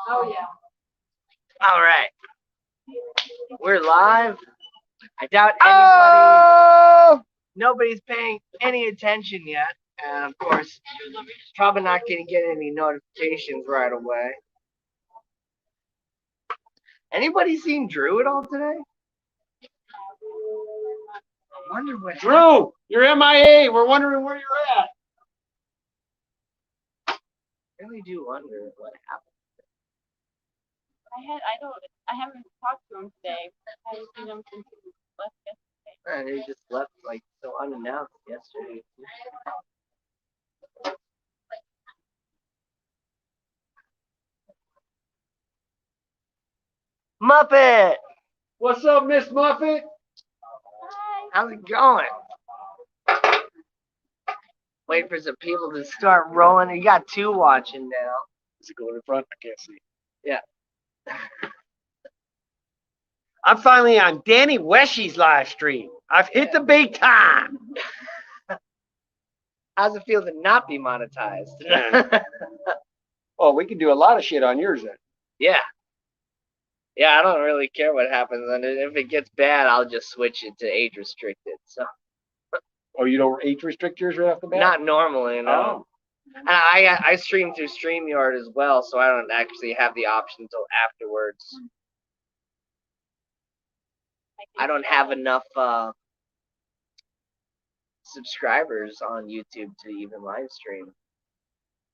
Oh yeah. All right, we're live. I doubt nobody's paying any attention yet, and of course, probably not going to get any notifications right away. Anybody seen Drew at all today? I wonder what. Drew, you're MIA. We're wondering where you're at. I really do wonder what happened. I haven't talked to him today. I haven't seen him since he left yesterday. And he just left like so unannounced yesterday. Muppet! What's up, Miss Muffet? Hi. How's it going? Wait for some people to start rolling. You got two watching now. Is it going in front? I can't see. Yeah. I'm finally on Danny Weshy's live stream. I've hit the big time. How's it feel to not be monetized? Oh, we can do a lot of shit on yours then. Yeah. Yeah, I don't really care what happens. And if it gets bad, I'll just switch it to age restricted. So. Oh, you don't age restrict yours right off the bat? Not normally, no. Oh. And I stream through StreamYard as well, so I don't actually have the option until afterwards. I don't have enough subscribers on YouTube to even live stream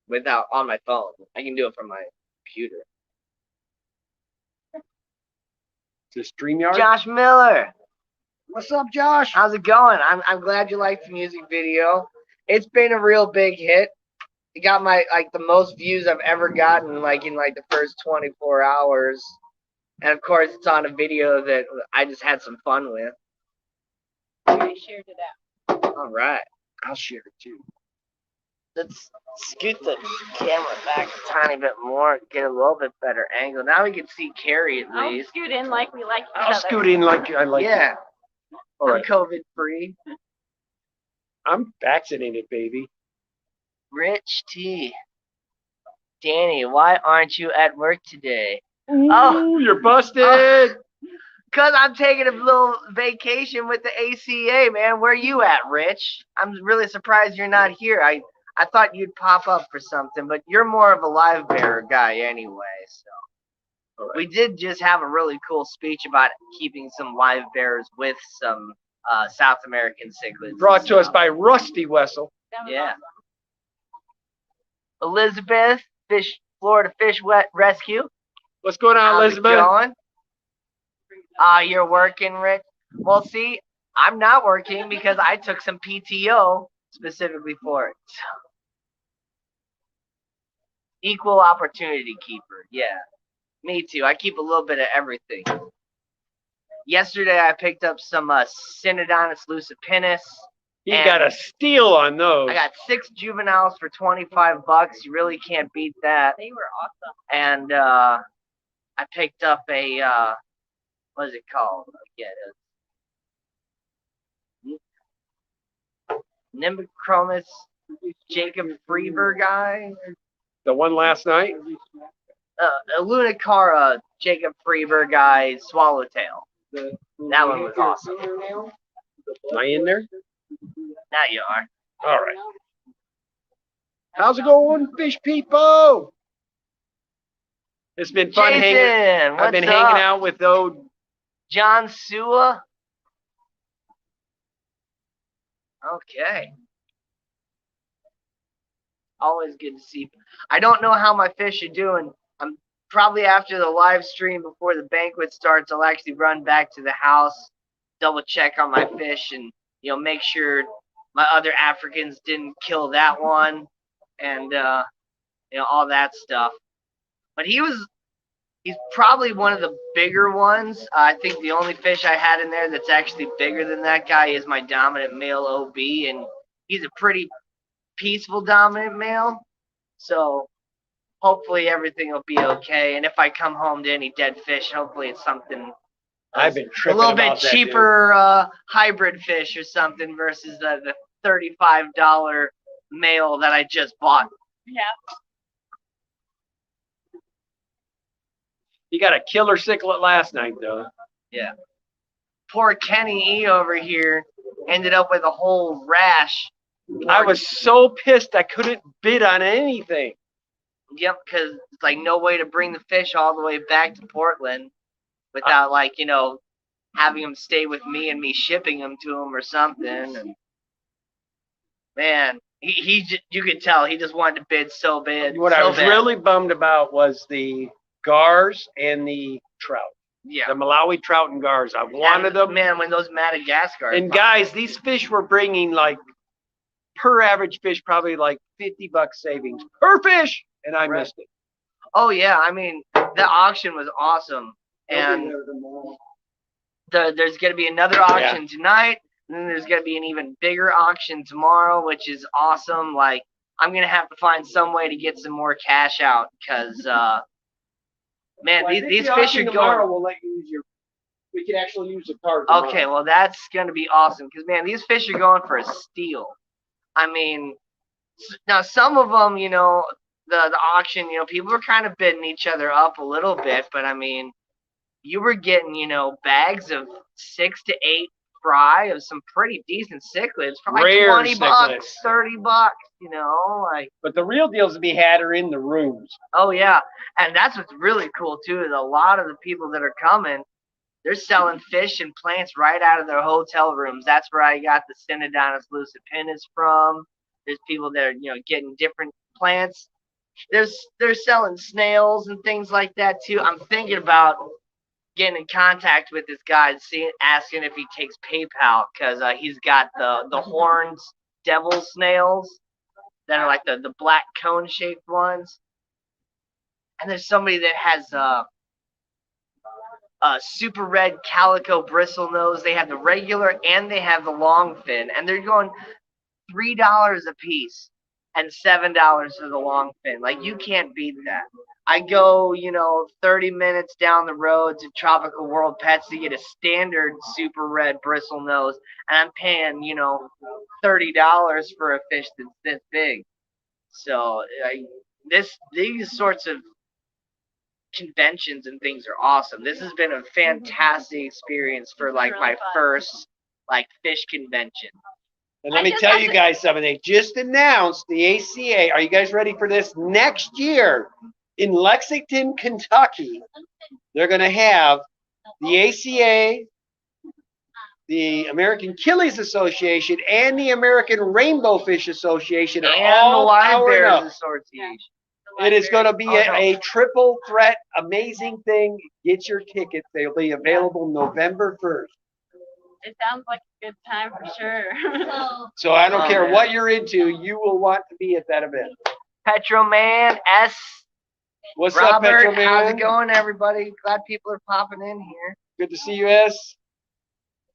without on my phone. I can do it from my computer. To StreamYard? Josh Miller. What's up, Josh? How's it going? I'm glad you liked the music video. It's been a real big hit. It got the most views I've ever gotten in the first 24 hours. And of course it's on a video that I just had some fun with. I shared it out. All right. I'll share it too. Let's scoot the camera back a tiny bit more, get a little bit better angle. Now we can see Carrie at I'll least. scoot in like we like each I'll other. scoot in like I like. Yeah. All right. I'm COVID free. I'm vaccinated, baby. Rich T. Danny, why aren't you at work today? Ooh, Oh. you're busted. Because I'm taking a little vacation with the ACA, man. Where you at, Rich? I'm really surprised you're not here. I thought you'd pop up for something, but you're more of a live bearer guy anyway. So we did just have a really cool speech about keeping some live bearers with some South American cichlids. Brought to us by Rusty Wessel. That was Yeah. awesome. Elizabeth, Florida Fish Rescue. What's going on, How's Elizabeth? it going? You're working, Rich? Well, see, I'm not working because I took some PTO specifically for it. Equal opportunity keeper, yeah. Me too. I keep a little bit of everything. Yesterday, I picked up some Synodontis lucipinis. You got a steal on those. I got 6 juveniles for $25. You really can't beat that. They were awesome. And I picked up a what is it called? Nimbichromis Jacob Freeber guy. The one last night? A Lunicara Jacob Freeber guy swallowtail. That one was awesome. Am I in there? Now you are. All right. How's it going, fish people? It's been fun Jason, hanging. I've been what's hanging up? out with old John Sua. Okay. Always good to see. I don't know how my fish are doing. I'm probably after the live stream before the banquet starts. I'll actually run back to the house, double check on my fish, and make sure my other Africans didn't kill that one, and all that stuff. But he's probably one of the bigger ones. I think the only fish I had in there that's actually bigger than that guy is my dominant male OB, and he's a pretty peaceful dominant male. So hopefully everything will be okay. And if I come home to any dead fish, hopefully it's something I've been a tripping little about bit that, cheaper hybrid fish or something versus the $35 male that I just bought. Yeah. He got a killer cichlid last night, though. Yeah. Poor Kenny E over here ended up with a whole rash. I was so pissed I couldn't bid on anything. Yep, because it's like no way to bring the fish all the way back to Portland without like, you know, having him stay with me and me shipping him to him or something. And man, you could tell he just wanted to bid so bad. What I was really bummed about was the gars and the trout. Yeah. The Malawi trout and gars. I wanted them. Man, when those Madagascar. And guys, these fish were bringing like per average fish probably like $50 savings per fish, and I missed it. Oh yeah, I mean the auction was awesome, and there's gonna be another auction tonight, and then there's gonna be an even bigger auction tomorrow, which is awesome. Like I'm gonna have to find some way to get some more cash out, because man, these fish are going. We'll let you use your. We can actually use the card. Okay, well that's gonna be awesome, because man, these fish are going for a steal. I mean, now some of them, you know, the auction, you know, people were kind of bidding each other up a little bit, but I mean, you were getting, you know, bags of 6 to 8 fry of some pretty decent cichlids for like Rare $20, $30, you know, like. But the real deals to be had are in the rooms. Oh yeah, and that's what's really cool too. Is a lot of the people that are coming, they're selling fish and plants right out of their hotel rooms. That's where I got the Synodontis lucipinnus from. There's people that are, you know, getting different plants. They're selling snails and things like that too. I'm thinking about getting in contact with this guy, asking if he takes PayPal, because he's got the horns devil snails that are like the black cone shaped ones. And there's somebody that has super red calico bristlenose. They have the regular and they have the long fin, and they're going $3 a piece and $7 for the long fin. Like, you can't beat that. I go, you know, 30 minutes down the road to Tropical World Pets to get a standard super red bristlenose, and I'm paying, you know, $30 for a fish that's this big. So these sorts of conventions and things are awesome. This has been a fantastic experience for like my first like fish convention. And let me tell you guys something. They just announced the ACA. Are you guys ready for this? Next year in Lexington, Kentucky, they're going to have the ACA, the American Killies Association, and the American Rainbow Fish Association, and all the Live powered Bears up. Association. It is going to be a triple threat, amazing thing. Get your tickets. They'll be available November 1st. It sounds like a good time for sure. So I don't care what you're into, you will want to be at that event. Petroman S. What's Robert, up, Petroman? how's it going, everybody? Glad people are popping in here. Good to see you, S.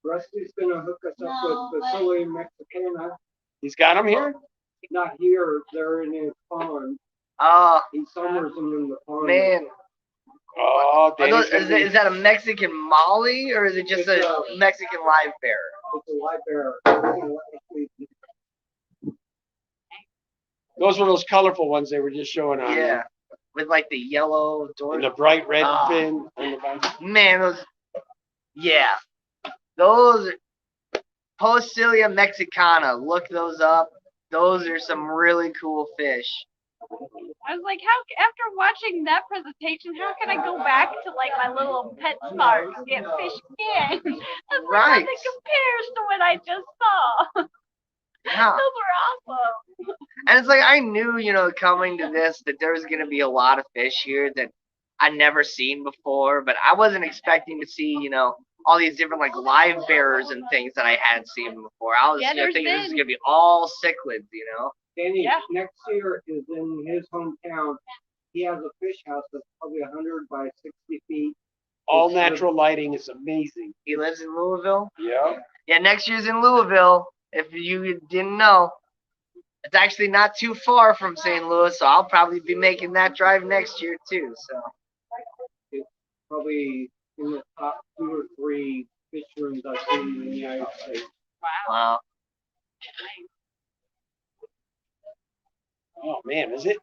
Rusty's gonna hook us up with Facility Mexicana. He's got them here? Not here, they're in his pond. Oh, He summers them in the pond. man. Oh, Is that a Mexican molly, or is it just a Mexican live bear? It's a live bear. Those were those colorful ones they were just showing on. Yeah, with like the yellow And door. the bright red fin. On the back. Man, those Posilia mexicana. Look those up. Those are some really cool fish. I was like, how, after watching that presentation, how can I go back to like my little PetSmart and get fish again? That's Right. nothing compares to what I just saw. Yeah. Those were awesome. And it's like, I knew, you know, coming to this, that there was going to be a lot of fish here that I'd never seen before, but I wasn't expecting to see, you know, all these different like live bearers and things that I hadn't seen before. I was thinking this was going to be all cichlids, you know. Danny, next year is in his hometown. He has a fish house that's probably 100 by 60 feet. All natural lighting is amazing. He lives in Louisville. Yeah. Yeah, next year's in Louisville. If you didn't know, it's actually not too far from St. Louis, so I'll probably be making that drive next year too. So It's probably in the top 2 or 3 fish rooms I've seen in the United States. wow. Oh man, is it?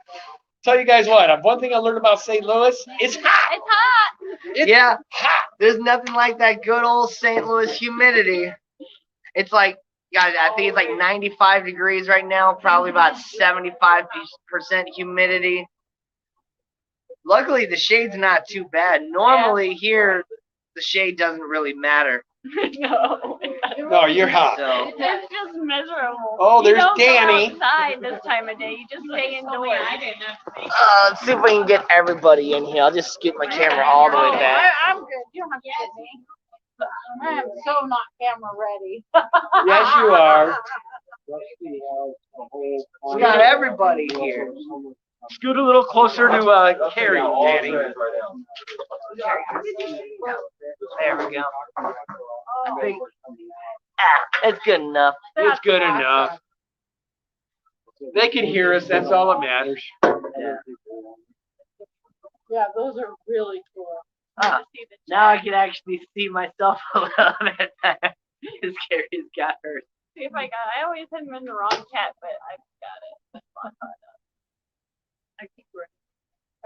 Tell you guys what. One thing I learned about St. Louis, it's hot. It's hot. It's Yeah, hot. there's nothing like that good old St. Louis humidity. It's like, guys, I think it's like 95 degrees right now, probably about 75% humidity. Luckily, the shade's not too bad. Normally here, the shade doesn't really matter. No. No, you're hot. So, It's just miserable. Oh, there's you don't Danny. Go outside this time of day. You just stay indoors. let's see if we can get everybody in here. I'll just scoot my camera all the way back. I'm good. You don't have to get me. I am so not camera ready. Yes, you are. We got everybody here. Scoot a little closer to Carrie, Danny. There we go. I think, it's good enough. It's good enough. They can hear us. That's all that matters. Yeah, those are really cool. Now I can actually see myself a little bit better. Because Carrie's got hers. See if I got. I always had them in the wrong cat, but I've got it. I think a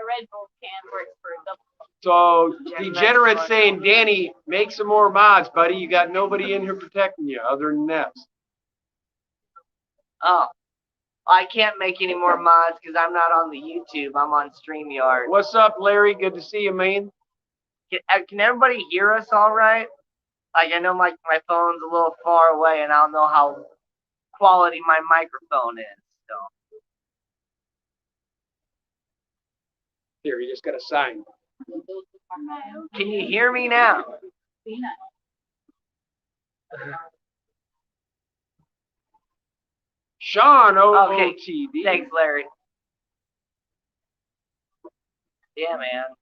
Red Bull can work for a double. So, Degenerate's saying, Danny, make some more mods, buddy. You got nobody in here protecting you other than that. Oh. I can't make any more mods because I'm not on the YouTube. I'm on StreamYard. What's up, Larry? Good to see you, man. Can everybody hear us all right? Like, I know my phone's a little far away, and I don't know how quality my microphone is. So. Here, you just got a sign. Can you hear me now? Sean, Okay. OOTD. Thanks, Larry. Yeah, man.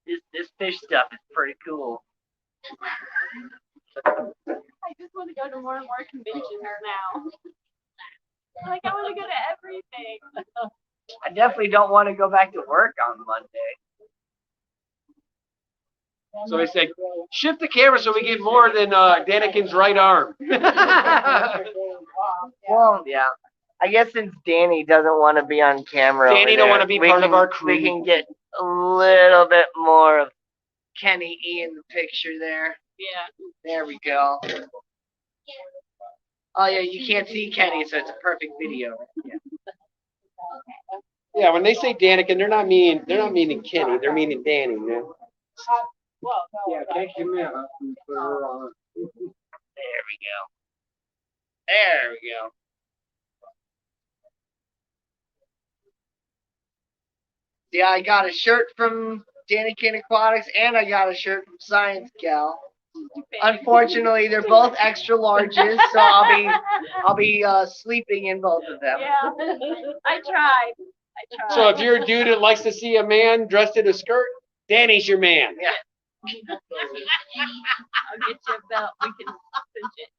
This fish stuff is pretty cool. I just want to go to more and more conventions now. Like, I want to go to everything. I definitely don't want to go back to work on Monday. So he said, shift the camera so we get more than DaniKen's right arm. Well, yeah. I guess since Danny doesn't want to be on camera, Danny don't want to be part of our crew. We can get a little bit more of Kenny E in the picture there. Yeah. There we go. Oh yeah, you can't see Kenny, so it's a perfect video. Yeah. Yeah, when they say DaniKen, they're not meaning Kenny, they're meaning Danny, man. Yeah, take him in and put her on. There we go. There we go. Yeah, I got a shirt from DaniKen Aquatics and I got a shirt from Science Gal. Unfortunately, they're both extra larges, so I'll be sleeping in both of them. Yeah. I tried. So if you're a dude that likes to see a man dressed in a skirt, Danny's your man. Yeah. I'll get you a belt. We can cinch it.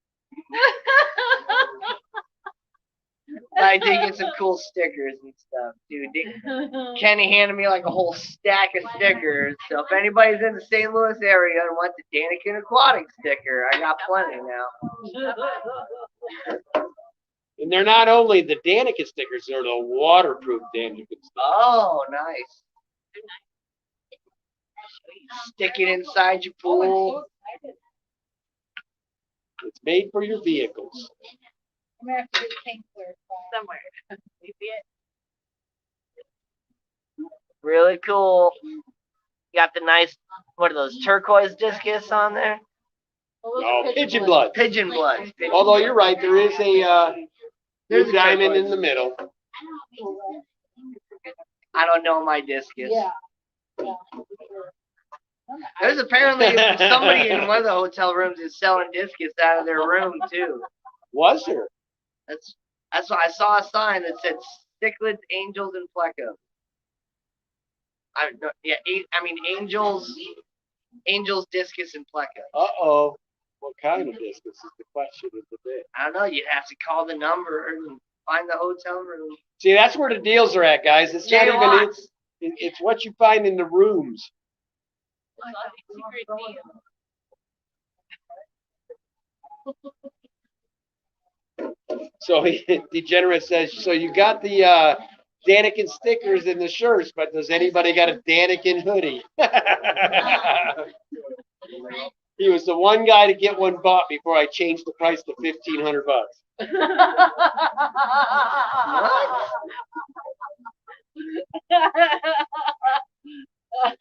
I did get some cool stickers and stuff, dude. Kenny handed me like a whole stack of stickers. So if anybody's in the St. Louis area and wants a DaniKen Aquatics sticker, I got plenty now. And they're not only the DaniKen stickers, they're the waterproof DaniKen stickers. Oh, nice. Stick it inside your pool. It's made for your vehicles. I'm gonna have to do pink somewhere. You see it? Really cool. You got the nice, what are those, turquoise discus on there? No, pigeon blood. Pigeon blood. Although you're right, there is a There's a diamond turquoise in the middle. I don't know my discus. Yeah. There's apparently somebody in one of the hotel rooms is selling discus out of their room too. Was there? That's why I saw a sign that said cichlids, angels, and plecos. Angels, discus, and pleco. Uh-oh. What kind of discus is the question of the day? I don't know. You'd have to call the number and find the hotel room. See, that's where the deals are at, guys. It's not even it's what you find in the rooms. So Degenerate says, so you got the DaniKen stickers in the shirts, but does anybody got a DaniKen hoodie? He was the one guy to get one bought before I changed the price to $1,500.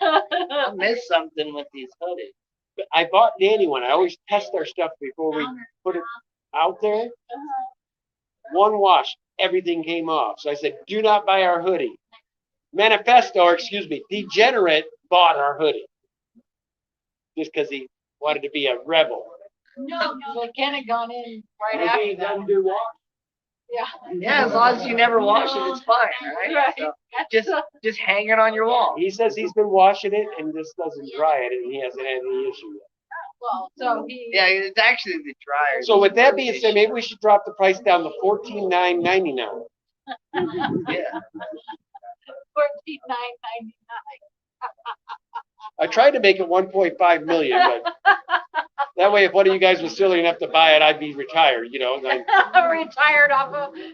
I missed something with these hoodies. I bought Danny one. I always test our stuff before we put it out there. One wash, everything came off. So I said, do not buy our hoodie. Manifesto, or excuse me, Degenerate bought our hoodie. Just because he wanted to be a rebel. No, But Ken had gone in right Maybe he after that. doesn't do wash. Yeah. Yeah, as long as you never wash it, it's fine, right? Right. So just hang it on your wall. He says he's been washing it and just doesn't dry it, and he hasn't had any issue yet. Well, so he. Yeah, it's actually the dryer. So with that being said, maybe we should drop the price down to $14,999. Yeah. 14,999. I tried to make it 1.5 million, but that way, if one of you guys was silly enough to buy it, I'd be retired. You know. Retired off of $1,500.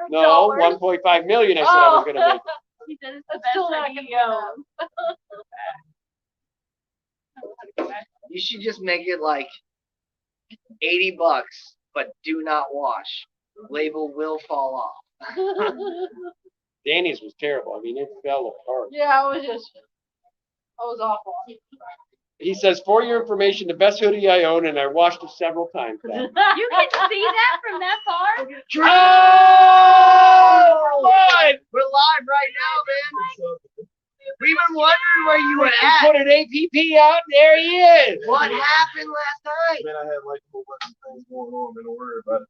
No, 1.5 million. I said I was going to make. He said it's the That's best still not hoodie gonna You should just make it like $80, but do not wash. Label will fall off. Danny's was terrible. I mean, it fell apart. Yeah, it was awful. He says, for your information, the best hoodie I own, and I washed it several times. Now. You can see that from that far? Oh! What? We're live right now, man. We've been wondering where you were He at. put an APP out, and there he is. What happened last night? Man, I had like a whole bunch of things going on, man. Don't worry about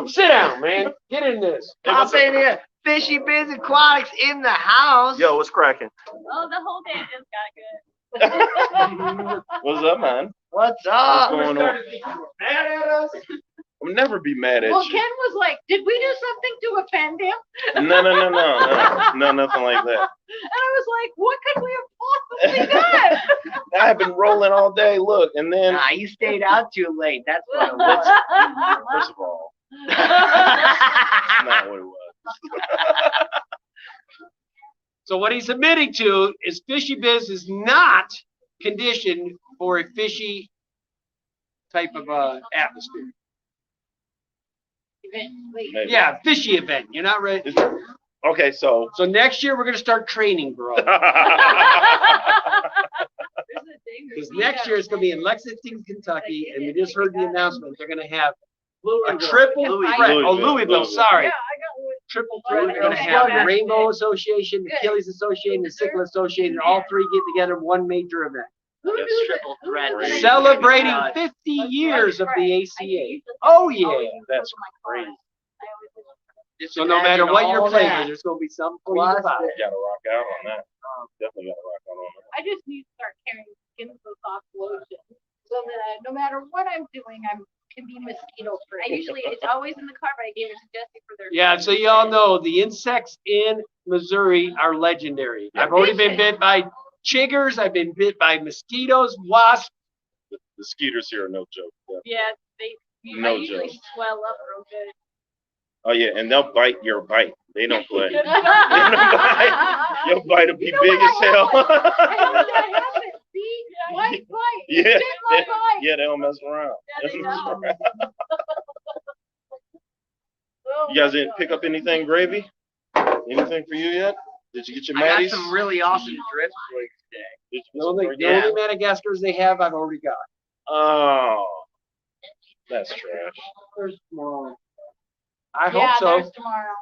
it. Sit down, man. Get in this. Pop in here. FishyBizzAquatics in the house. Yo, what's cracking? Oh, the whole day just got good. What's up, man? What's up? What's going on? Mad at us? I'll never be mad at Well, you. Ken was like, did we do something to offend him? No, nothing like that. And I was like, what could we have possibly done? I have been rolling all day. Look, and then Nah, you stayed out too late. That's what it was. first of all, that's not what it was. So what he's admitting to is FishyBiz is not conditioned for a fishy type of atmosphere. Maybe. Yeah, fishy event. You're not ready. Okay, so So next year we're gonna start training, bro. Because next year it's gonna be in Lexington, Kentucky, and we just heard the announcement. They're gonna have a triple threat. Oh, Louisville. Sorry. Yeah, I got one. Triple threat. They're gonna have the Rainbow Association, the Achilles Association, the Sickle Association, all three get together in one major event. It's triple threat. Celebrating 50 years of the ACA. Oh yeah. that's crazy. Just So no matter imagine what all you're playing, that. there's gonna be something for you to Plus buy. You gotta rock out on that. Definitely gotta rock out on that. I just need to start carrying skin so soft lotion so that no matter what I'm doing, I can be mosquito free. I usually, it's always in the car, but I gave it to Jesse for their. Yeah, so you all know the insects in Missouri are legendary. I've already been bit by chiggers. I've been bit by mosquitoes, wasps. The skeeters here are no joke. Yeah. Yeah, they No I usually joke. swell up real good. Oh yeah, and they'll bite your bite. They don't play. Your You bite will be know big what as hell. I haven't. See, bite. Yeah, Bit my they, bite. yeah, they don't mess around. Yeah, they don't. Oh, You guys my didn't God. pick up anything gravy? Anything for you yet? Did you get your I got Maddies? some really awesome drift for you today. Did you The get some only, gravy? the only Madagascars they have, I've already got. Oh, that's trash. There's tomorrow. I Yeah, hope so. there's tomorrow.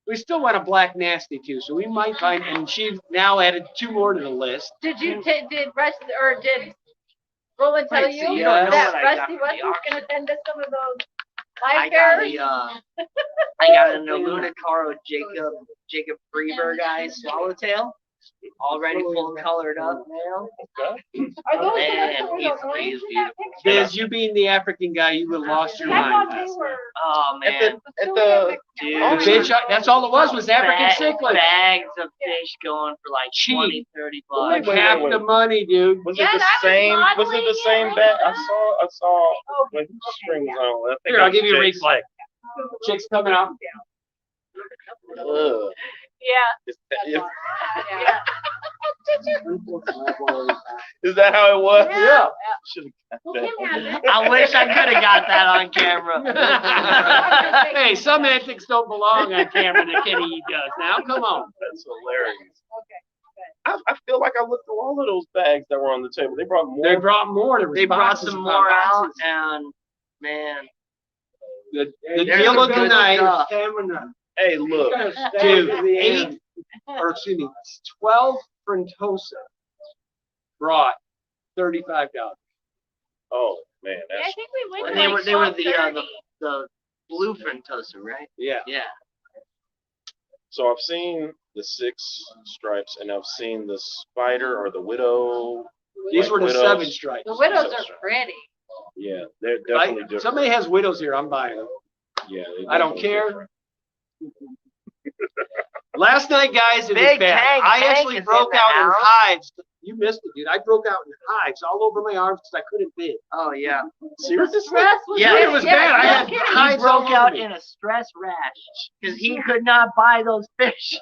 We still want a black nasty too, so we might find. And she now added 2 more to the list. Did Roland tell Wait, so you you don't know that what I got Rusty from the was auction? going to send us some of those I live got bears? I got an Alunacaro Jacob Freeberg guy swallowtail. Already full colored up now. Are those Man, the ones he's with the orange in beautiful. that picture? Biz, you being the African guy, you would have lost your I mind. thought they were. Oh At man. the Dude. The fish, that's all it was African Bag- cichlid. Bags of fish going for like Cheap. 20, 30 Like bucks. half the money, dude. was Yeah, it the that was same? Was it modeling the it same like bat? that. I saw with strings on. I think Here, it I'll was give you a red Jake's. flag. Chick's coming out. Ugh. Yeah. Is Yeah. is that how it was? Yeah. Should've got Well, that. Kim has it. I wish I could have got that on camera. Hey, some antics don't belong on camera that Kenny does. Now, come on. That's hilarious. Okay. I feel like I looked through all of those bags that were on the table. They brought more. They brought more. There was They brought boxes some upon more out, boxes. and man, The There's deal some of the good night, stuff. Stamina. Hey, look. dude, To the end. 12 Frontosa brought $35. Oh man, Yeah, I that's think we went and to they like were the 12:30. the blue Frontosa, right? Yeah. Yeah. so. I've seen the 6 stripes, and I've seen the spider or the widow. These were the Widows. 7 stripes. The widows are pretty. Yeah, they're Like, definitely different. somebody has widows here, I'm buying them. Yeah, they're I don't definitely care. different. Last night, guys, it was Big bad. Tank, I Tank actually is broke in the out in house. hives. You missed it, dude. I broke out in hives all over my arms because I couldn't bid. Oh yeah. Seriously? Stress was Yeah, Dude, really- it was bad. I no had kidding. He hives all broke over out me. in a stress rash because he could not buy those fish.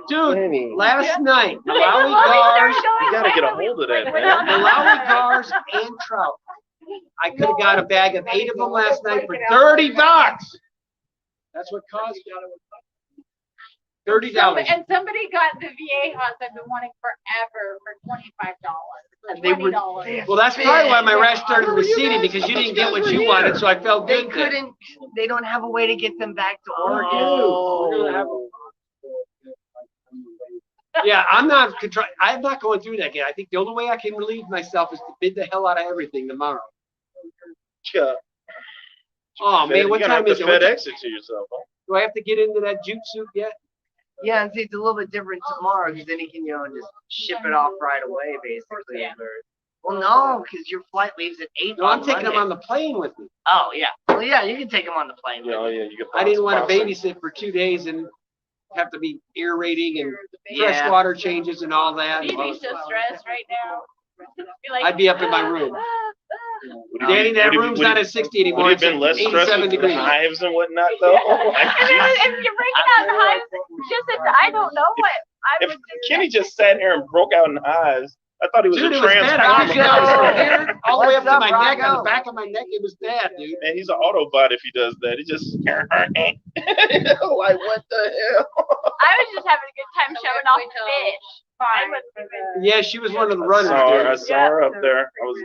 Dude, last night, They Malawi were loving gars, their you gotta showing get a when we- hold of like, that, went man. out. Malawi gars and trout. I could have got a bag of 8 of them last night for $30. That's what cost $30. And somebody got the VA hots I've been wanting forever for $25. And they were- $20. Well, that's probably why my rash started receding, because you didn't get what you wanted, so I felt They good. couldn't. They don't have a way to get them back to Oregon. Oh. Yeah, I'm not going through that again. I think the only way I can relieve myself is to bid the hell out of everything tomorrow. Yeah. Oh man, what You're gonna time have is to it? What FedEx it to yourself. Huh? Do I have to get into that jute suit yet? Yeah, and see, it's a little bit different tomorrow because then he can, just ship it off right away, basically. Yeah. Well, no, because your flight leaves at 8 No, I'm on taking them Monday. on the plane with me. Oh, yeah. Well, yeah, you can take them on the plane. Yeah, oh, with you. yeah, you can I didn't want to sponsor. babysit for 2 days and have to be aerating and Yeah. freshwater changes and all that. Phoebe's so stressed right now. Like, I'd be up in my room. Would he Danny, be- that would he- room's would he- not at 60 anymore. Would he It's have been less stressed 87 with the degrees. hives and whatnot, though? Like, And then Jesus. if you're breaking out in hives, I don't know what I If would do. Kenny just sat here and broke out in hives, I thought he was Dude, a it was bad. I transformer. was down from here all the way up What's to my up, neck, on the Rocco? back of my neck. It was bad, dude. Man, he's an Autobot if he does that. He just like, what the hell? I was just having a good time showing off the fish. I was Yeah, she was one of the I runners, saw dude. her up there. I was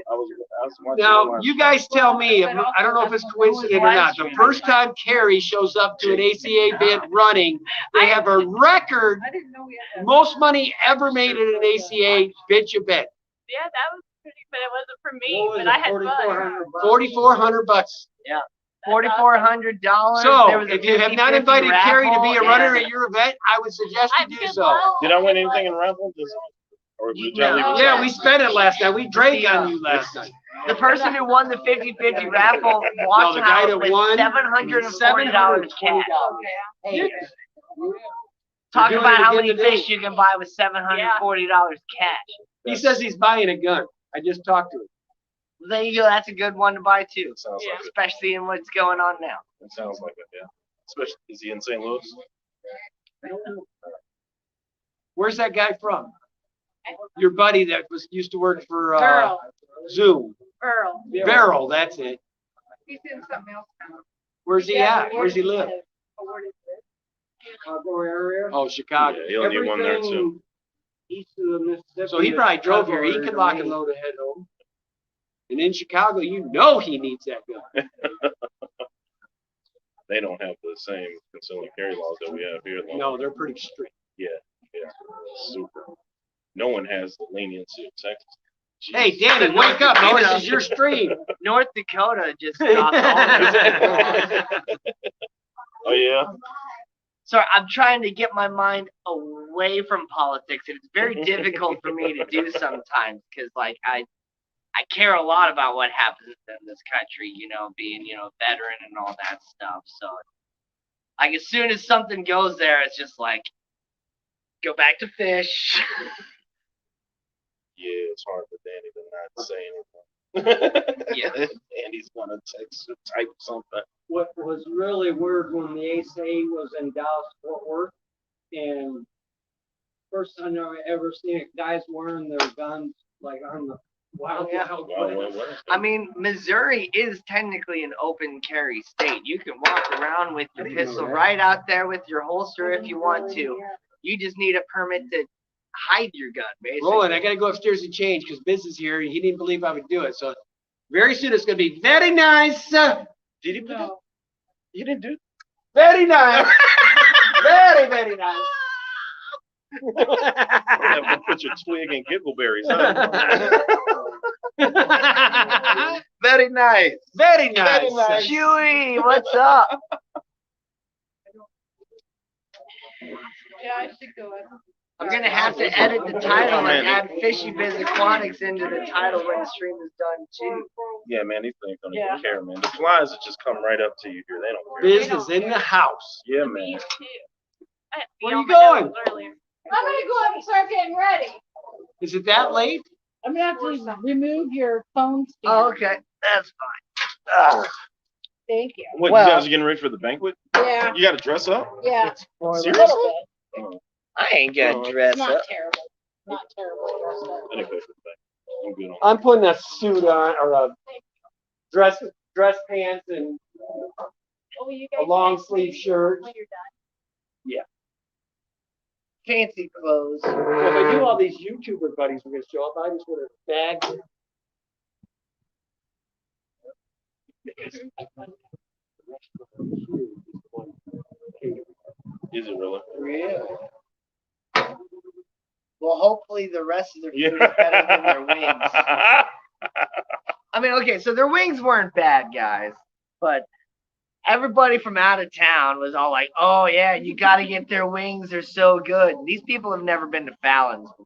watching the Now, lunch. you guys tell me, I don't know if it's coincident or not, the first time Carrie shows up to an ACA bid running, they have a record, I didn't know we had that. most money ever made at an ACA bid you bet. Yeah, that was pretty, but it wasn't for me. But I had fun. $4,400. $4,400. So, There was a if you have not 50-50 invited Carrie to be a raffle, runner and- at your event, I would suggest I you do did so. well. Did I win anything in raffle? Or did y'all leave it? Yeah, we spent it last night. We drank on you last night. The person who won the 50-50 raffle No, walked the guy out that with won, $740 cash. Hey, Talk doing about it how again many today. fish you can buy with $740 cash. he says he's buying a gun. I just talked to him. Well, there you go. That's a good one to buy too, Sounds like it. especially in what's going on now. It sounds like it, yeah. Especially, is he in St. Louis? Where's that guy from? Your buddy that used to work for Earl. Zoom. Earl. Beryl, that's it. He's doing something else now. Where's he at? Where's he live? Chicago area. Oh, Chicago. Yeah, he'll get one there too. Everything east of the Mississippi. So he probably drove here. He Chicago could area lock to and Maine. load ahead home. And in Chicago, you know he needs that gun. They don't have the same concealed carry laws that we have here. though. No, they're pretty strict. Yeah, super. No one has the leniency of Texas. Hey, Danny, wake up, man. This is your stream. North Dakota just stopped all this. Oh yeah. So I'm trying to get my mind away from politics, and it's very difficult for me to do sometimes because, like, I care a lot about what happens in this country, being, a veteran and all that stuff. So, like, as soon as something goes there, it's just like, go back to fish. Yeah, it's hard for Danny to not say Yeah. Andy's gonna type something. What was really weird when the ACA was in Dallas, Fort Worth, and first time I ever seen it, guys wearing their guns like on the wild, Yeah. wild Well, west. I mean, Missouri is technically an open carry state. You can walk around with your I didn't know pistol that. right out there with your holster if you want to. You just need a permit to hide your gun, basically. Roland, I gotta go upstairs and change because Biz is here and he didn't believe I would do it. So very soon it's gonna be very nice. Did he put that? You didn't do Very nice. Very, very nice. that. Put your twig and giggleberries. Huh? Very nice. Very nice. Very nice. Chewy, what's up? Yeah, I should go. I'm gonna have to edit the title and add FishyBizzAquatics into the title when the stream is done too. Yeah, man, these things don't Yeah. even care, man. The flies will just come right up to you here. They don't care. Biz is in the house. Yeah, Me man. too. I had to Where be you on my going? nose earlier. I'm gonna go up and start getting ready. Is it that late? I'm gonna have to remove your phone stand. Oh, okay, that's fine. Thank you. What, Well- you guys are getting ready for the banquet? Yeah, You gotta dress up? yeah. For A Seriously? little bit. Oh, I ain't gonna Oh, dress It's not up. terrible. Not terrible dressed up. I didn't pay for the banquet. I'm good on I'm putting a suit on or a dress pants and Oh, you a guys long text sleeve me shirt. when you're done. Fancy clothes. So if I do all these YouTuber buddies we're gonna show up, I just would have bagged it. Is it really? Really? Well, hopefully the rest of their food Yeah. is better than their wings. I mean, okay, so their wings weren't bad, guys, but everybody from out of town was all like, "Oh yeah, you got to get their wings; they're so good." These people have never been to Fallon's before.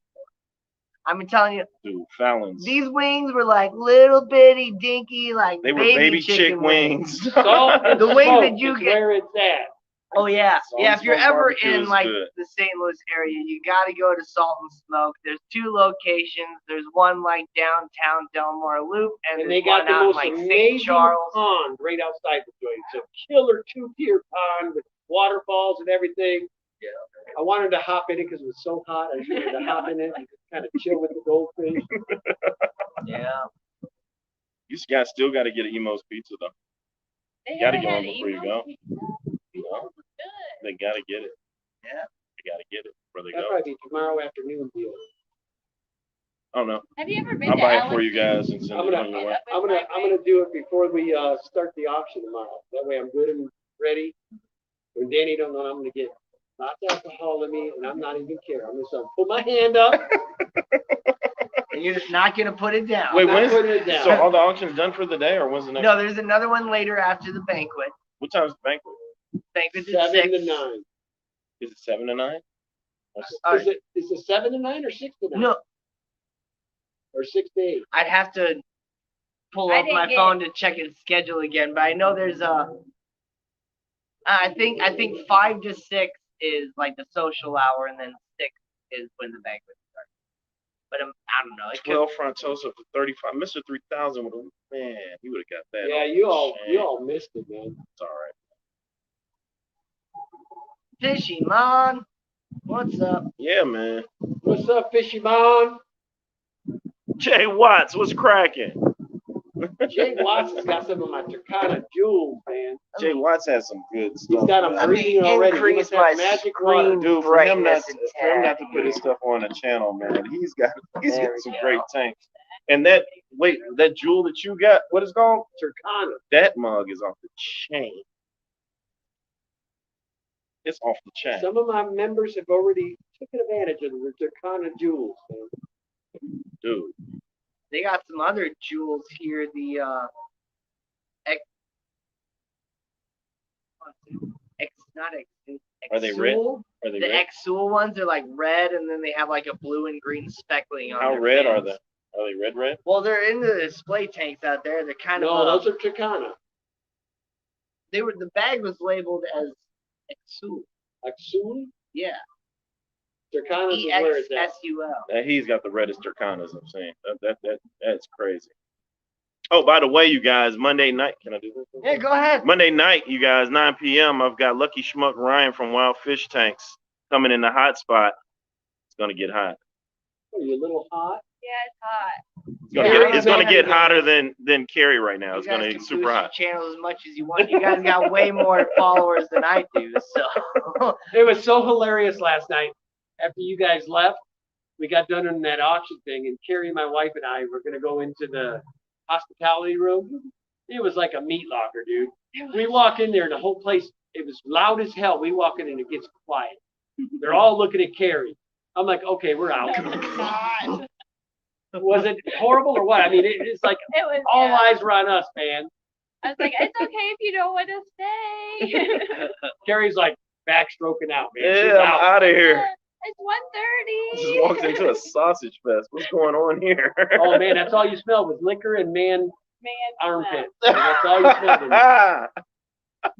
I'm telling you, Dude, Fallon's. these wings were like little bitty, dinky, like They were baby chick chicken wings. Salt and The wings smoke that you is get- where it's at. Oh yeah, Salt yeah. and If you're Smoke ever barbecue in is like good. the St. Louis area, you got to go to Salt and Smoke. There's 2 locations. There's one like downtown Delmar Loop, and And there's they got one the out in most like St. amazing Charles. pond right outside the joint. It's a killer 2-tier pond with waterfalls and everything. Yeah. I wanted to hop in it because it was so hot. I just wanted to hop in it and kind of chill with the goldfish. Yeah. You guys still got to get an Emo's pizza though. They Gotta haven't go had in before you emails go. before. You know, Good. they gotta get it. Yeah. They gotta get it before they That'll go. probably be tomorrow afternoon deal. Oh no, Have you ever been I'll to buy it for you Alex's? guys and send I'm it gonna- on your way. I'm gonna do it before we start the auction tomorrow. That way I'm good and ready. When Danny don't know I'm gonna get lots of alcohol in me and I'm not even care. I'm just gonna put my hand up. And you're just not gonna put it down. Wait, not when is putting it down. so? All the auctions done for the day, or when's the next? No, there's another one later after the banquet. What time's the banquet? Banquet's at 7 to 6. 9. Is it 7 to 9? Is it 7 to 9 or 6 to 9? No, Or 6 to 8? I'd have to pull I up didn't my get phone to check its schedule again, but I know there's I think 5 to 6 is like the social hour, and then 6 is when the banquet starts. But I don't know. It could, 12 Frontosa for 35. Mr. 3000 would have, man, he would have got that. Yeah, off the you chain. all missed it, man. It's all right. Fishy man, what's up? Yeah, man. What's up, Fishy Bond? Jay Watts, what's cracking? Jay Watts has got some of my Turkana jewels, man. Jay Watts has some good stuff. He's got them man. breathing already. He Increase must my have magic water. screen Dude, for him not brightness and for him not to tab. put his stuff on the channel, man, he's got There we some go. great tanks. And that that jewel that you got, what is it called? Turkana. That mug is off the chain. It's off the chain. Some of my members have already taken advantage of the Turkana jewels, man. Dude. They got some other jewels here. The not X. Are they red? Exul. Are they The red? Exul ones are like red, and then they have like a blue and green speckling on How their red are fins. they? Are they red? Well, they're in the display tanks out there. They're kind No, of. those are Turkana. They were. The bag was labeled as Exul. Axul? Yeah. Turkana is where it's at. EXSUL. He's got the reddest Turkanas I've seen. That's crazy. Oh, by the way, you guys, Monday night. Can I do this? Yeah, go ahead. Monday night, you guys, 9 p.m. I've got Lucky Schmuck Ryan from Wild Fish Tanks coming in the hot spot. It's gonna get hot. Are you a little hot? Yeah, it's hot. It's gonna get hotter than Carrie right now. It's You guys gonna can get super boost hot. your channel as much as you want. You guys got way more followers than I do, so. It was so hilarious last night. After you guys left, we got done in that auction thing, and Carrie, my wife, and I were going to go into the hospitality room. It was like a meat locker, dude. We walk in there, and the whole place, it was loud as hell. We walk in, and it gets quiet. They're all looking at Carrie. I'm like, okay, we're out. God. Was it horrible or what? I mean, it's like It was. all Yeah. eyes were on us, man. I was like, it's okay if you don't want to stay. Carrie's like backstroking out, man. She's Yeah, I'm out. out of here. It's Just 1:30. walked into a sausage fest. What's going on here? Oh man, that's all you smelled was liquor and man Man, armpit. That's all you smelled.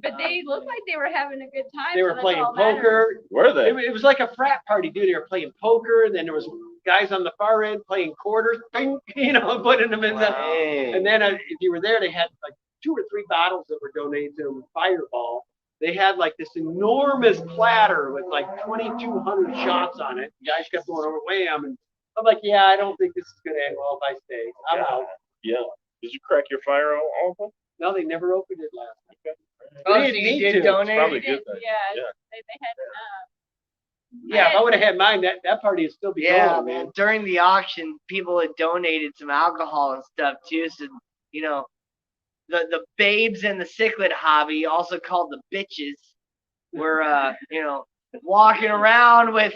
but they looked like they were having a good time. They so were that's playing all that matters. poker. Were they? It was like a frat party, dude. They were playing poker, and then there was guys on the far end playing quarters, bing, you know, putting them in the. Dang. And then if you were there, they had like 2 or 3 bottles that were donated to them. Fireball. They had like this enormous platter with like 2,200 shots on it. The guys kept going over wham, and I'm like, yeah, I don't think this is gonna end well if I stay. I'm out. Yeah. Did you crack your fire open? No, they never opened it last night. Oh, They so didn't you need did to. donate? Probably They good did, thing. yeah, Yeah. they had enough. Yeah, if I would have had mine, that party would still be Yeah, going, man. during the auction, people had donated some alcohol and stuff too. So, you know, the babes in the cichlid hobby, also called the bitches, were, you know, walking around with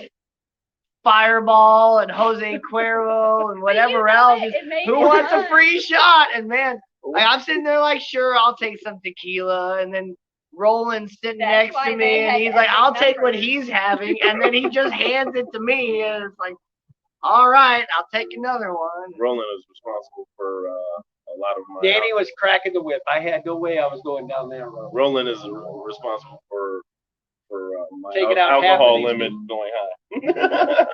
Fireball and Jose Cuervo and whatever else. Just, who wants a free shot? And man, like, I'm sitting there like, sure, I'll take some tequila. And then Roland's sitting That's next why to they me, and had he's like, every I'll take what number. he's having. And then he just hands it to me, and it's like, all right, I'll take another one. Roland is responsible for a lot of my. Danny was cracking the whip. I had no way I was going down that road. Roland is responsible for my Taking out half of alcohol these limit going high.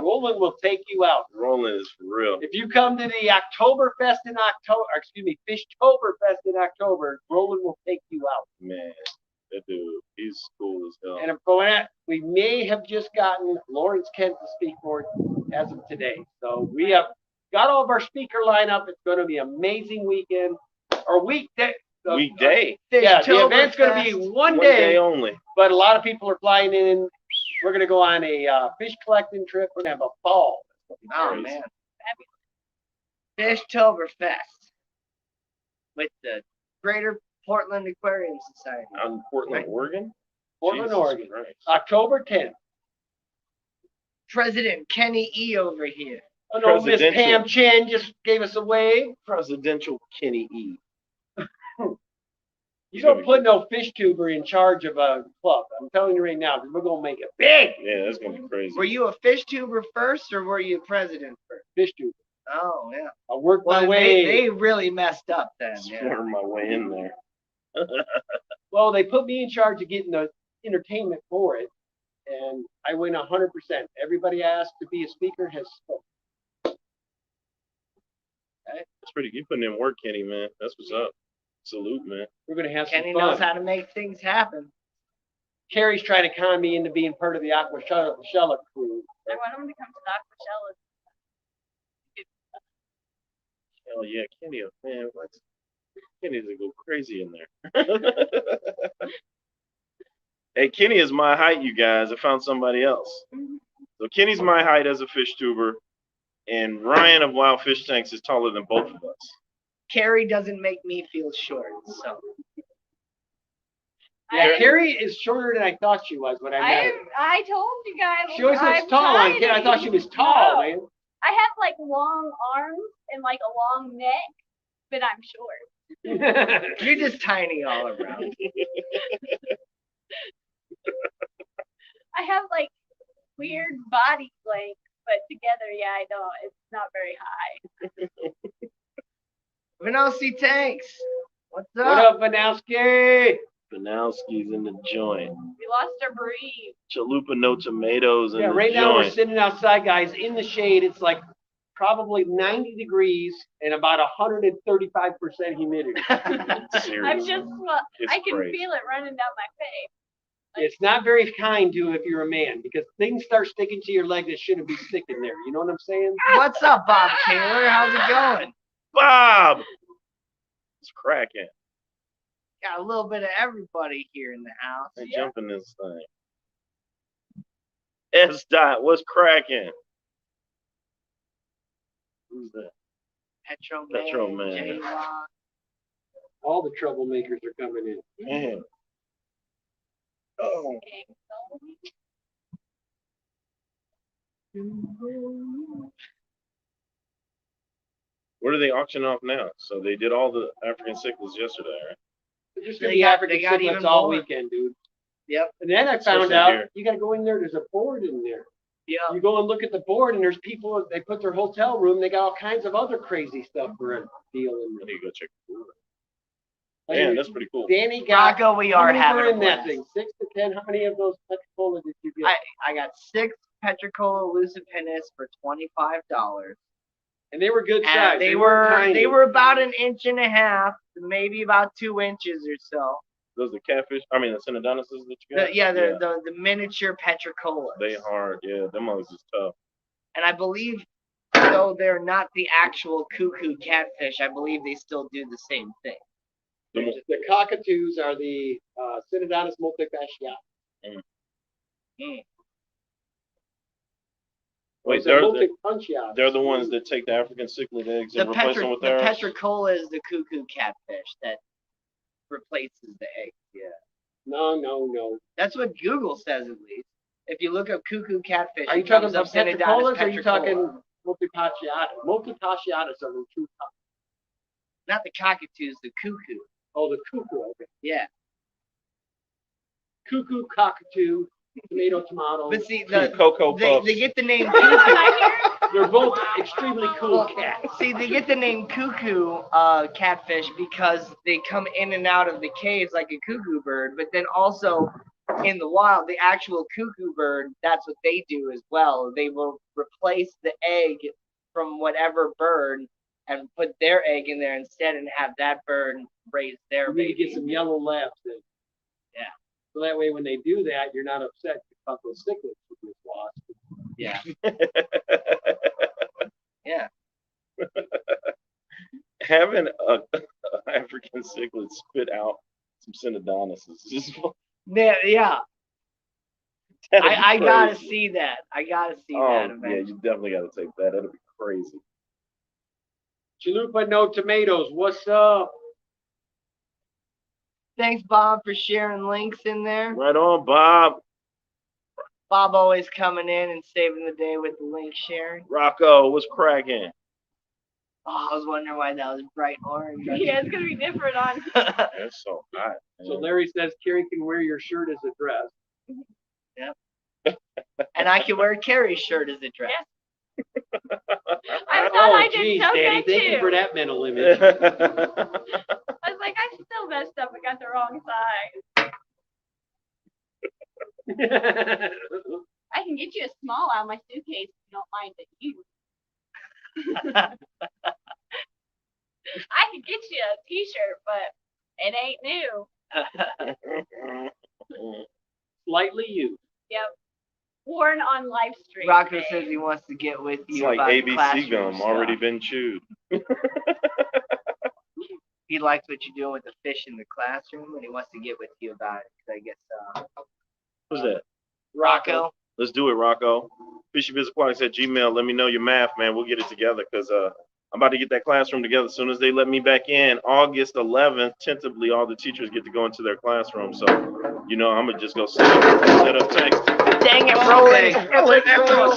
Roland will take you out. Roland is for real. If you come to the Oktoberfest in October, excuse me, Fishtoberfest in October, Roland will take you out. Man, that dude, he's cool as hell. And I'm going at, we may have just gotten Lawrence Kent to speak for it as of today. So we have got all of our speaker lineup. It's going to be an amazing weekend or weekday. Weekday. Yeah, the event's going to be one day, only. but a lot of people are flying in. We're going to go on a fish collecting trip. We're going to have a ball. Oh, Crazy. man. Fishtoberfest with the Greater Portland Aquarium Society. Out in Portland, Oregon? Portland, Jesus Oregon. Christ. October 10th. President Kenny E. over here. I know Miss Presidential. Pam Chen just gave us a wave. Presidential Kenny E. You don't put no fish tuber in charge of a club. I'm telling you right now, because we're going to make it big. Yeah, that's gonna be crazy. Were you a fish tuber first, or were you president first? Fish tuber. Oh, yeah. I worked my Well, way. they really messed up then. Yeah. Swerve my way in there. Well, they put me in charge of getting the entertainment for it, and I went 100%. Everybody asked to be a speaker has spoken. That's pretty. You putting in work, Kenny, man. That's what's up. Salute, man. We're going to have Kenny some knows fun. how to make things happen. Carrie's trying to con me into being part of the Aquashella crew. I want them to come to the Aquashella. Hell yeah, Kenny, man. What? Kenny's gonna go crazy in there. Hey, Kenny is my height, you guys. I found somebody else. So Kenny's my height as a fish tuber, and Ryan of Wild Fish Tanks is taller than both of us. Carrie doesn't make me feel short, so. Yeah, Carrie is shorter than I thought she was when I met her. I told you guys. She always looks I'm tall on tiny. kid. I thought she was tall, No. man. I have like long arms and like a long neck, but I'm short. You're just tiny all around. I have like weird body length, but together, yeah, I know it's not very high. Vinci Tanks. What's What up? up, Vanowski? Banowski's in the joint. We lost our breed. Chalupa no tomatoes in Yeah, the right now we're joint. sitting outside, guys, in the shade. It's like probably 90 degrees and about 135% humidity. Seriously. I'm just, It's I can crazy. feel it running down my face. It's not very kind to if you're a man because things start sticking to your leg that shouldn't be sticking there. You know what I'm saying? What's up, Bob Taylor? How's it going? Bob! It's cracking. Got a little bit of everybody here in the house. Hey, jump in this thing. S. Dot, what's cracking? Who's that? Petro Man. J-Rock. All the troublemakers are coming in. Man. Oh. Where do they auction off now? So they did all the African cichlids yesterday, right? They're just They gonna be got- African they got even cichlids all more. weekend, dude. Yep. And then I found Especially out here. you gotta go in there. There's a board in there. Yeah. You go and look at the board, and there's people. They put their hotel room. They got all kinds of other crazy stuff for a deal in I there. need to go check the board. Like, Man, that's pretty cool. Danny got. Rocco, we how are many were having a in that blast. thing? 6 to 10. How many of those Petricola did you get? I got 6 Petricola Lucipennis for $25. And they were good size. And they weren't were tiny. about 1.5 inches, maybe about 2 inches or so. Those are catfish. I mean, the Synodonuses that you got. The miniature Petricolas. They hard. Yeah, them ones is tough. And I believe, though they're not the actual cuckoo catfish, I believe they still do the same thing. The cockatoos are the Synodontis multifasciatus. Wait, They're they're the ones that take the African cichlid eggs and replace them with The theirs? Petricola is the cuckoo catfish that replaces the egg. Yeah. No. That's what Google says, at least. If you look up cuckoo catfish, Are you it talking comes about up Synodontis Petricolas or are you petricola. talking multifasciatus? Multifasciatus are the true cockatoos. Not the cockatoos, the cuckoo. Oh, the cuckoo. Okay. Yeah. Cuckoo, cockatoo, tomato. But see, Cocoa Puffs. they get the name cuckoo. They're both extremely cool cats. See, they get the name cuckoo catfish because they come in and out of the caves like a cuckoo bird, but then also in the wild, the actual cuckoo bird, that's what they do as well. They will replace the egg from whatever bird and put their egg in there instead and have that bird raise their You need to baby. get some yellow labs then. Yeah. So that way when they do that, you're not upset about those cichlids you just lost. Yeah. Yeah. Having a African cichlid spit out some Synodonuses is just Yeah. that'd be I gotta crazy. see that. I gotta see Oh, that yeah, eventually. you definitely gotta take that. That'd be crazy. Chalupa, no tomatoes. What's up? Thanks, Bob, for sharing links in there. Right on, Bob. Bob always coming in and saving the day with the link sharing. Rocco, what's cracking? Oh, I was wondering why that was bright orange. Yeah, it's gonna be different on. That's so hot. So Larry says Carrie can wear your shirt as a dress. And I can wear Carrie's shirt as a dress. I thought I did geez, so Daddy, good thank you too. for that mental image. I was like, I still messed up and got the wrong size. I can get you a small out of my suitcase if you don't mind that you. I could get you a t-shirt, but it ain't new. Slightly used. Yep. Worn on live stream. Rocco today. says he wants to get with It's you like about the ABC classroom gum, already stuff. been chewed. He likes what you're doing with the fish in the classroom, and he wants to get with you about it. 'Cause I guess Who's that? Rocco. Let's do it, Rocco. FishyBizzAquatics at Gmail. Let me know your math, man. We'll get it together because I'm about to get that classroom together. As soon as they let me back in, August 11th, tentatively, all the teachers get to go into their classroom. So, you know, I'm going to just go set up text. Dang it, Roland.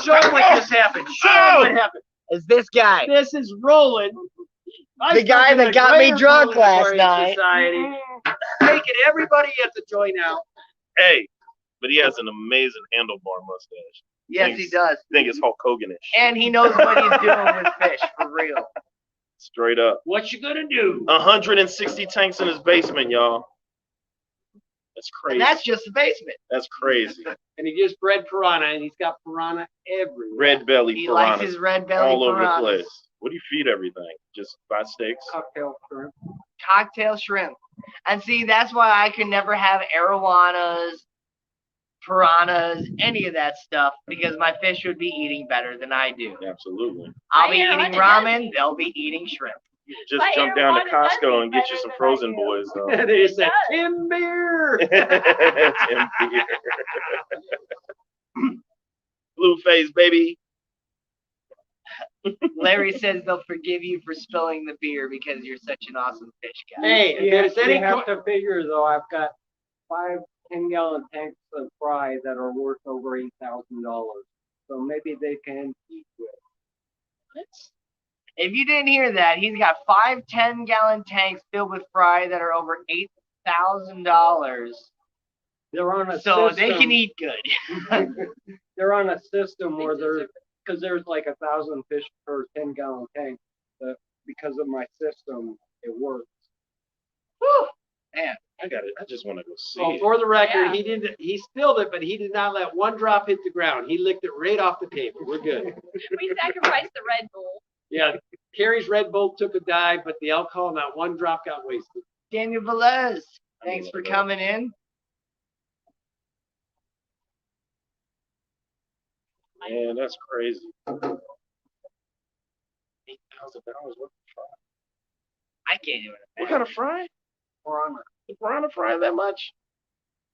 Show him what just happened. Show him what happened. It's this guy. This is Roland. The guy that got me drunk last night. Society. Making everybody have to join out. Hey, but he has an amazing handlebar mustache. Yes, he does. I think it's Hulk Hogan-ish. And he knows what he's doing with fish, for real. Straight up. What you gonna do? 160 tanks in his basement, y'all. That's And crazy. that's just the basement. That's crazy. And he just bred piranha, and he's got piranha everywhere. Red belly He likes piranhas his red belly all over the piranhas. place. What do you feed everything? Just buy steaks? Cocktail shrimp. Cocktail shrimp. And see, that's why I could never have arowanas, piranhas, any of that stuff, because my fish would be eating better than I do. Absolutely. I'll be My eating arowana ramen, they'll be eating shrimp. Just My jump down to arowana does Costco eat and get you better some than I frozen do. boys, though. They said, does. Tim Beer. Tim Beer. Blue face, baby. Larry says they'll forgive you for spilling the beer because you're such an awesome fish guy. Hey, if You there's have, any you have to figure though, I've got 5 10-gallon tanks of fry that are worth over $8,000. So maybe they can eat with. If you didn't hear that, he's got 5 10-gallon tanks filled with fry that are over $8,000. They're on a So system. they can eat good. They're on a system where because there's like 1,000 fish per 10-gallon tank. But because of my system, it works. Whew. Man, I got it. I just want to go see So it. for the record, Yeah. he spilled it, but he did not let one drop hit the ground. He licked it right off the table. We're good. We sacrificed the Red Bull. Yeah, Carrie's Red Bull took a dive, but the alcohol, not one drop got wasted. Daniel Velez, thanks for coming in. Man, that's crazy. $8,000 worth of fry. I can't even What imagine. kind of fry? Piranha. The piranha fry that much?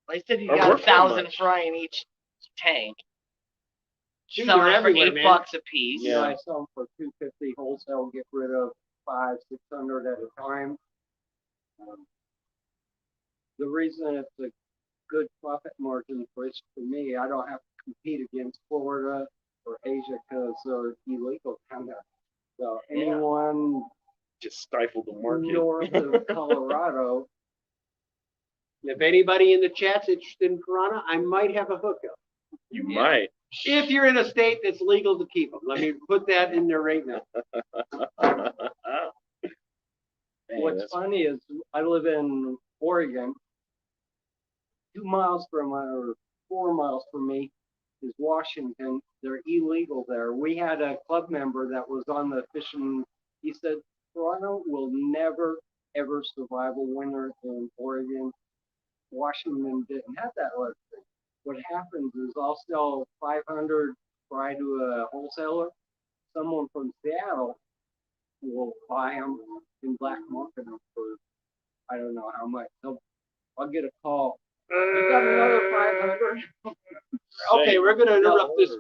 They said you Or got worth that 1,000 much. fry in each tank. Dude, Selling they're it for everywhere, $8 man. a piece. Yeah. I sell them for $250 wholesale. Get rid of 500, 600 at a time. The reason it's a good profit margin for me, I don't have to compete against Florida or Asia because they're illegal kind of. So anyone Just stifled the market. north of Colorado, If anybody in the chat's interested in piranha, I might have a hookup. You might. If you're in a state that's legal to keep them. Let me put that in there right now. Man, what's that's- funny is I live in Oregon. 2 miles from or 4 miles from me is Washington. They're illegal there. We had a club member that was on the fishing. He said Toronto will never ever survive a winter in Oregon. Washington didn't have that luxury. What happens is I'll sell 500 fry to a wholesaler. Someone from Seattle will buy them in black market them for I don't know how much. I'll get a call. You got another 500? Okay, we're going to interrupt this.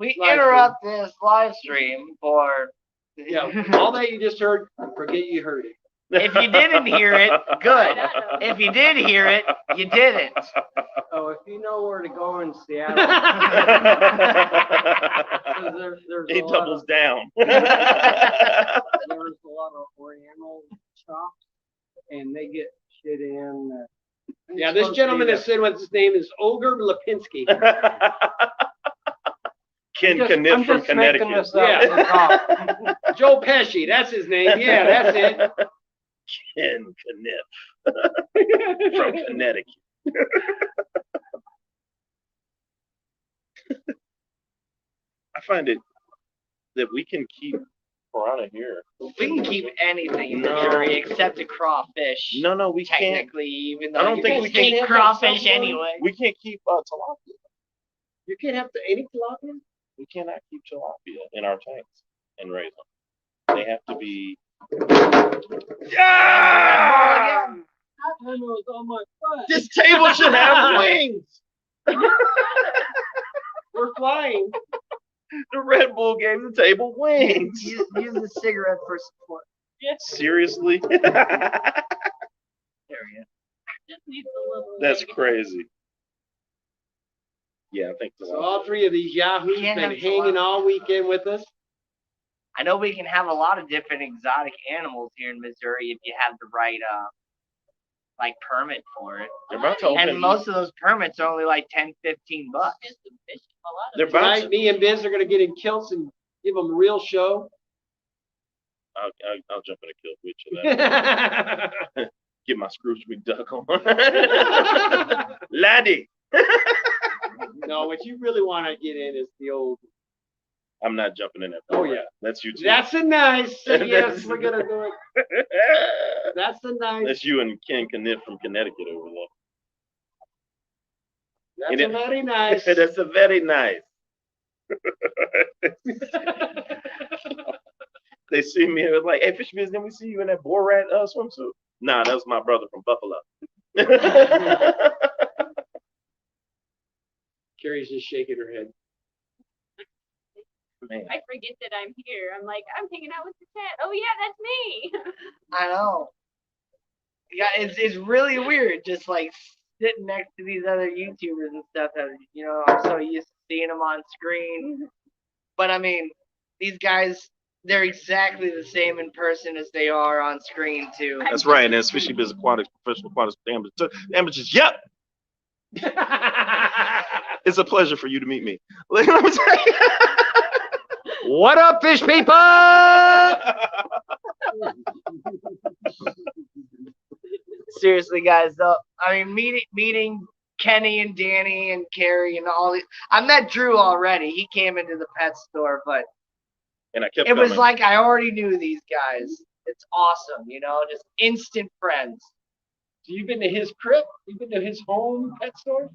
We Live interrupt this live stream for. Yeah, all that you just heard, forget you heard it. If you didn't hear it, good. If you did hear it, you didn't. Oh, if you know where to go in Seattle, 'cause there's He a lot doubles of down. there's a lot of Oriental shops, and they get shit in. Yeah, this gentleman has said what his name is Olger Lipinski. Ken I'm Kniff from just making Connecticut. this up. Yeah. to talk. Joe Pesci, that's his name. Yeah, that's it. Ken Kniff from Connecticut. I find it that we can keep piranha here. We can keep anything in No. Missouri except a crawfish. No, we can't. Technically, even though I don't you think can we can keep have crawfish that anyway. We can't keep tilapia. You can't have any tilapia? We cannot keep tilapia in our tanks and raise them. They have to be. Ah! I know it's on my butt. This table should have wings. We're flying. The Red Bull gave the table wings. Use the cigarette for support. Seriously? There we go. Just needs a little. That's leg. crazy. Yeah, I think So all three of these yahoos Can't been have hanging tilapia. all weekend with us. I know we can have a lot of different exotic animals here in Missouri if you have the right like permit for it. they're about to open. And most of those permits are only like 10, 15 bucks. Just some fish, a lot of They're it. about Tonight, to. me and Biz are going to get in kilts and give them a real show. I'll jump in a kill with you. That. Get my Scrooge McDuck on. Laddie. No, what you really want to get in is the old. I'm not jumping in that. Oh, yeah. That's you too. That's a nice. Yes, we're gonna do it. That's a nice. That's you and Ken Kniff from Connecticut over there. That's a very nice. That's a very nice. They see me and was like, "Hey, FishyBiz, didn't we see you in that Borat swimsuit?" Nah, that was my brother from Buffalo. Carrie's just shaking her head. Man. I forget that I'm here. I'm like, I'm hanging out with the cat. Oh yeah, that's me. I know. Yeah, it's really weird, just like sitting next to these other YouTubers and stuff. That, you know, I'm so used to seeing them on screen. But I mean, these guys, they're exactly the same in person as they are on screen too. That's right, and that's FishyBizzAquatics, professional aquatics amateurs. Yep. It's a pleasure for you to meet me. What up, fish people? Seriously, guys, though, I mean, meeting Kenny and Danny and Carrie and all these. I met Drew already. He came into the pet store, but And I kept it was coming. like I already knew these guys. It's awesome, you know, just instant friends. So you've been to his crib? You've been to his home pet store?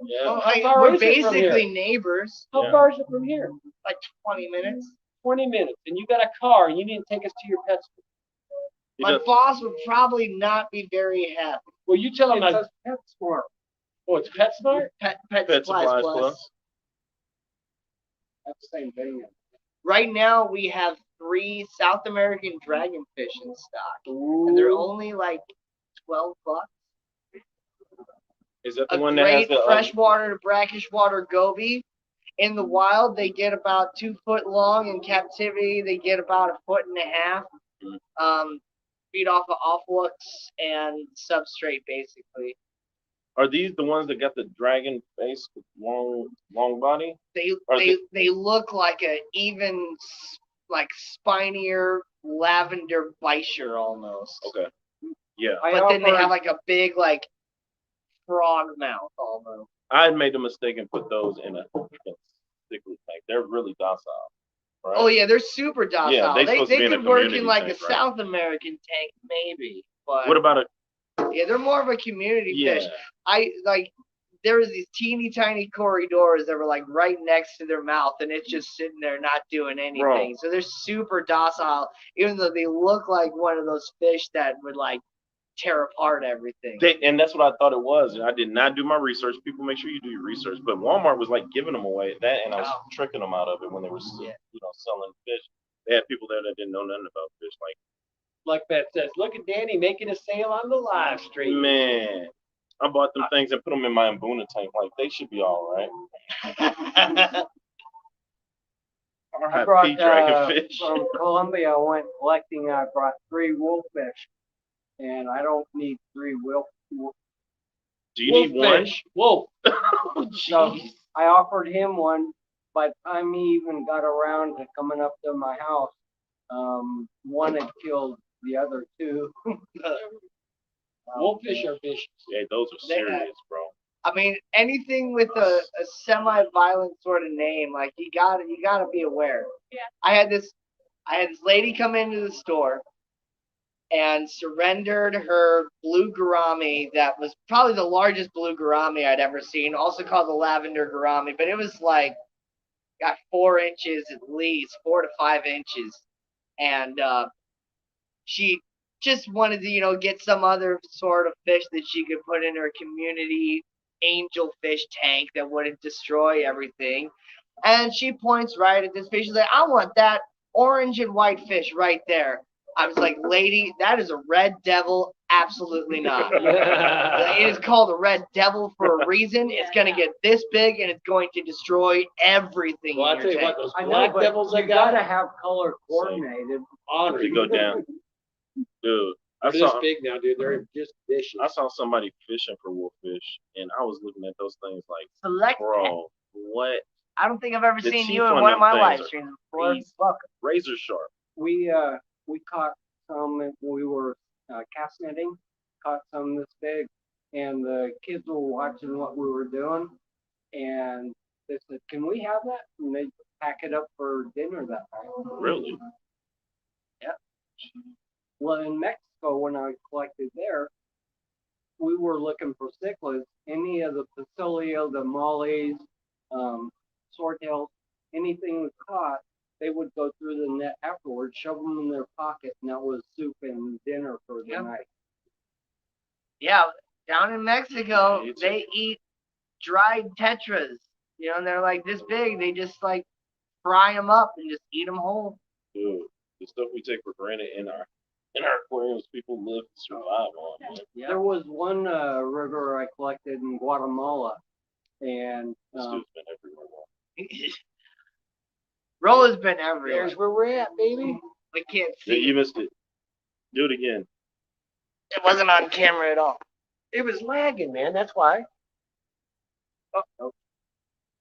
Yeah. Well, How like, far we're is it from basically here? neighbors, How Yeah. far is it from here? like 20 minutes. 20 minutes. And you got a car and you didn't take us to your pet store. He My just- boss would probably not be very happy. Well, you tell him It's I. a pet store. Oh, it's PetSmart? Pet Pet Supplies Supplies Plus. Plus. That's the same thing. Right now, we have 3 South American dragonfish in stock, and they're only like $12. Is that A the one that has great the freshwater to brackish water goby. In the wild, they get about 2 foot long. In captivity, they get about 1.5 foot. Feed off of offlux and substrate, basically. Are these the ones that got the dragon face with long body? They Are they look like a even like spinier lavender bisher almost. Okay. Yeah. But then they have like a big like frog mouth almost. I had made the mistake and put those in a stickly tank. They're really docile. Right? Oh yeah, they're super docile. Yeah, they they supposed to be in a could work community in like tank, a right? South American tank maybe, but What about a yeah, they're more of a community yeah? fish. I like there was these teeny tiny corridors that were like right next to their mouth, and it's just sitting there not doing anything. Bro. So they're super docile, even though they look like one of those fish that would like tear apart everything. And that's what I thought it was. And I did not do my research. People, make sure you do your research. But Walmart was like giving them away that, and I was tricking them out of it when they were, selling fish. They had people there that didn't know nothing about fish. Like Beth says, look at Danny making a sale on the live stream. Man, I bought them things and put them in my Mbuna tank. Like, they should be all right. I brought R.I.P. dragonfish. from Colombia. I went collecting. I brought 3 wolffish, and I don't need 3 wolf. Do you need one? Fish. Wolf. Oh, So jeez. I offered him one. By the time he even got around to coming up to my house, one had killed the other 2. Wolffish are vicious. Yeah, those are serious, bro. I mean, anything with a semi-violent sort of name, like you gotta be aware. Yeah. I had this lady come into the store and surrendered her blue gourami that was probably the largest blue gourami I'd ever seen, also called the lavender gourami, but it was like got 4 inches at least, 4 to 5 inches, and she just wanted to get some other sort of fish that she could put in her community angel fish tank that wouldn't destroy everything. And she points right at this fish. She's like, I want that orange and white fish right there. I was like, lady, that is a red devil. Absolutely not. It is called a red devil for a reason. It's going to get this big and it's going to destroy everything Well, I'll in tell your you tank. what, those I know, black but devils I you gotta got, have color coordinated. honor. To go down. Dude, I They're this saw, big now, dude. They're just vicious. I saw somebody fishing for wolffish, and I was looking at those things like, Select. bro, what? I don't think I've ever The seen teeth you in on one of them my things live are streams before. crazy. Fuck. Razor sharp. We caught some. We were cast netting, caught some this big, and the kids were watching what we were doing, and they said, "Can we have that?" And they pack it up for dinner that night. Really? Yep. Well, in Mexico, when I collected there, we were looking for cichlids. Any of the Facilio, the mollies, swordtails, anything we caught, they would go through the net afterwards, shove them in their pocket, and that was soup and dinner for the night. Yeah, down in Mexico, they eat dried tetras. You know, and they're like this big. They just like fry them up and just eat them whole. Dude, the stuff we take for granted in our aquariums, people live to survive on, man. Yeah. There was one river I collected in Guatemala, and This dude's been everywhere. Rolla's been everywhere. There's where we're at, baby. We can't Yeah, see. you missed it. Do it again. It wasn't on camera at all. It was lagging, man. That's why. oh,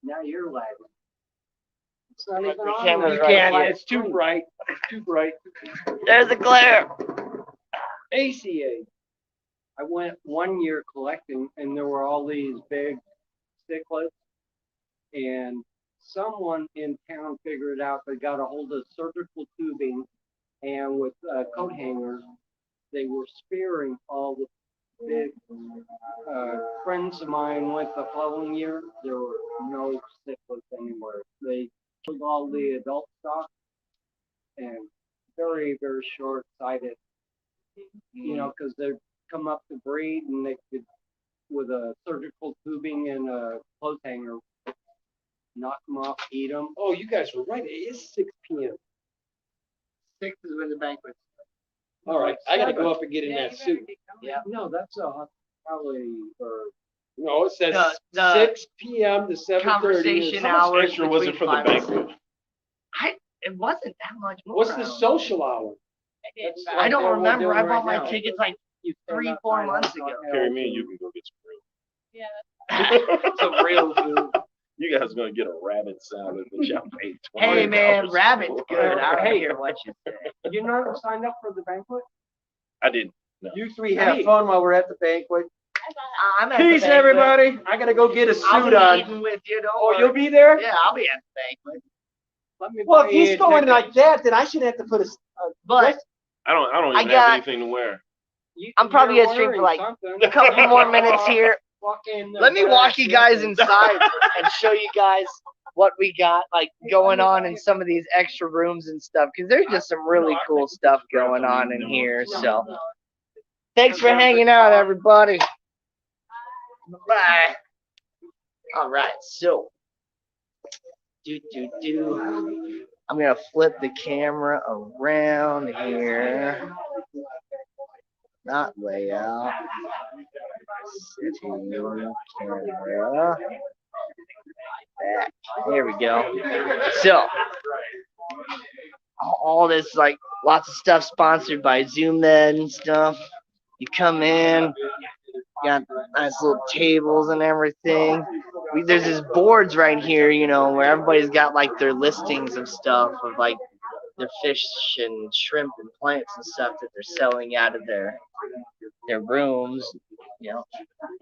now you're lagging. It's not even on. camera's there. right here. It's too bright. It's too bright. There's a glare. ACA. I went 1 year collecting, and there were all these big cichlids, and someone in town figured out they got a hold of surgical tubing, and with coat hangers, they were spearing all the big. Friends of mine went the following year. There were no cichlids anywhere. They took all the adult stock, and very, very short-sighted. You know, because they come up to breed, and they could, with a surgical tubing and a clothes hanger, knock them off, eat them. Oh, you guys were right. It is 6 p.m. 6 is when the banquet. All right, I gotta go up and get in that suit. Yeah. No, that's probably or No, it says The 6 p.m. to 7:30. conversation How much hours extra was it between for the 5 and banquet? 6. It wasn't that much more. What's the social hour? that's I don't what we're remember. doing I bought right my now. tickets like You stand 3, up 4 high, months like, ago. Carry me and you can go get Yeah. Some real food. You guys are gonna get a rabbit salad that y'all paid $20. Hey man, rabbit's for. good. I don't Hey. hear what you say. You not signed up for the banquet? I didn't. You three have fun while we're at the banquet. I'm at the Peace, banquet. everybody. I gotta go get a I'll suit be on. eating with you. Don't Oh, worry. you'll be there? Yeah, I'll be at the banquet. Let me Well, buy if you he's a going ticket. like that, then I should have to put a. But I don't I even got- have anything to wear. I'm probably You're gonna stream for wearing like something. a couple more minutes here. Walk in the Let me back, walk you guys listen. inside and show you guys what we got like going on in some of these extra rooms and stuff, because there's just some really cool stuff going on in here. So thanks for hanging out, everybody. Bye. All right, so I'm gonna flip the camera around here. Not layout. City camera. Back. There we go. So all this like lots of stuff sponsored by ZoomEd and stuff. You come in, got nice little tables and everything. There's these boards right here, you know, where everybody's got like their listings of stuff of like their fish and shrimp and plants and stuff that they're selling out of their rooms. You know,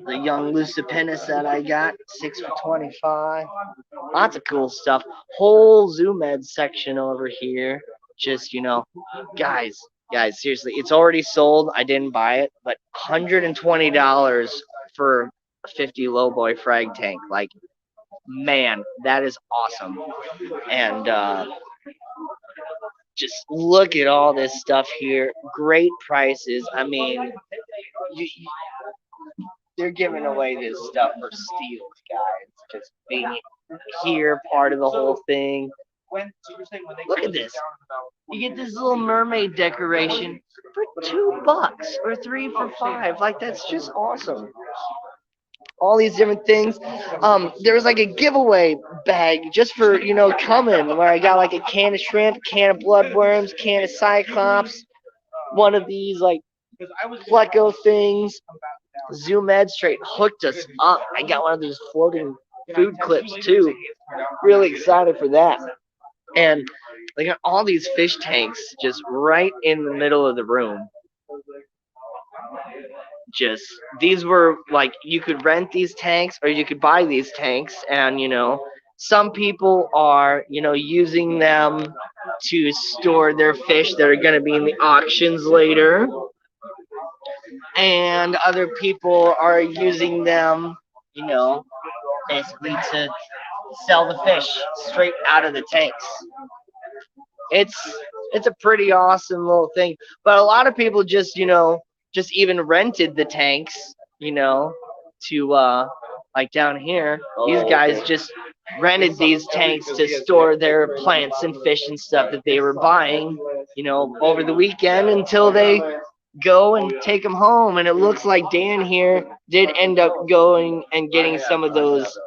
the young Lucipennis that I got, 6 for $25. Lots of cool stuff. Whole ZoomEd section over here. Just, you know, guys, seriously, it's already sold. I didn't buy it, but $120 for a 50 lowboy frag tank. Like, man, that is awesome. And just look at all this stuff here. Great prices. I mean, they're giving away this stuff for steals, guys. Just being here, part of the whole thing. Look at this. You get this little mermaid decoration for $2 or 3 for $5. Like, that's just awesome. All these different things. There was like a giveaway bag just for, you know, coming, where I got like a can of shrimp, can of bloodworms, can of cyclops, one of these like pleco things. ZoomEd straight hooked us up. I got one of those floating food clips too. Really excited for that. And they got all these fish tanks just right in the middle of the room. just these were like you could rent these tanks or you could buy these tanks, and some people are using them to store their fish that are going to be in the auctions later, and other people are using them basically to sell the fish straight out of the tanks. It's a pretty awesome little thing. But a lot of people just just even rented the tanks, to like down here. These guys just rented these tanks to store their plants and fish and stuff that they were buying, over the weekend until they go and take them home. And it looks like Dan here did end up going and getting some of those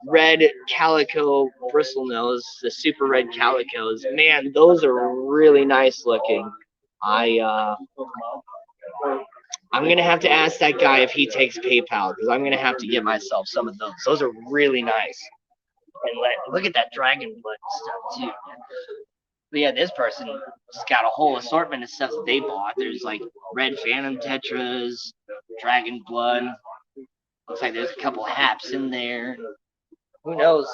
red calico bristlenose, the super red calicos. Man, those are really nice looking. I'm gonna have to ask that guy if he takes PayPal, because I'm gonna have to get myself some of those. Those are really nice. And look at that dragon blood stuff too. But yeah, this person just got a whole assortment of stuff that they bought. There's like red phantom tetras, dragon blood. Looks like there's a couple haps in there. Who knows?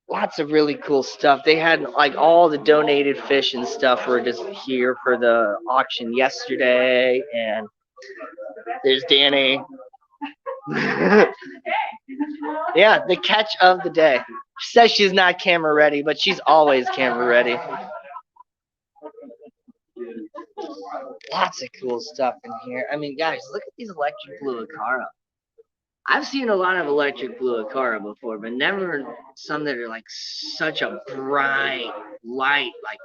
Lots of really cool stuff. They had like all the donated fish and stuff were just here for the auction yesterday. And there's Danny. Yeah, the catch of the day. She says she's not camera ready, but she's always camera ready. Lots of cool stuff in here. I mean, guys, look at these electric blue Acara. I've seen a lot of electric blue Acara before, but never some that are like such a bright, light, like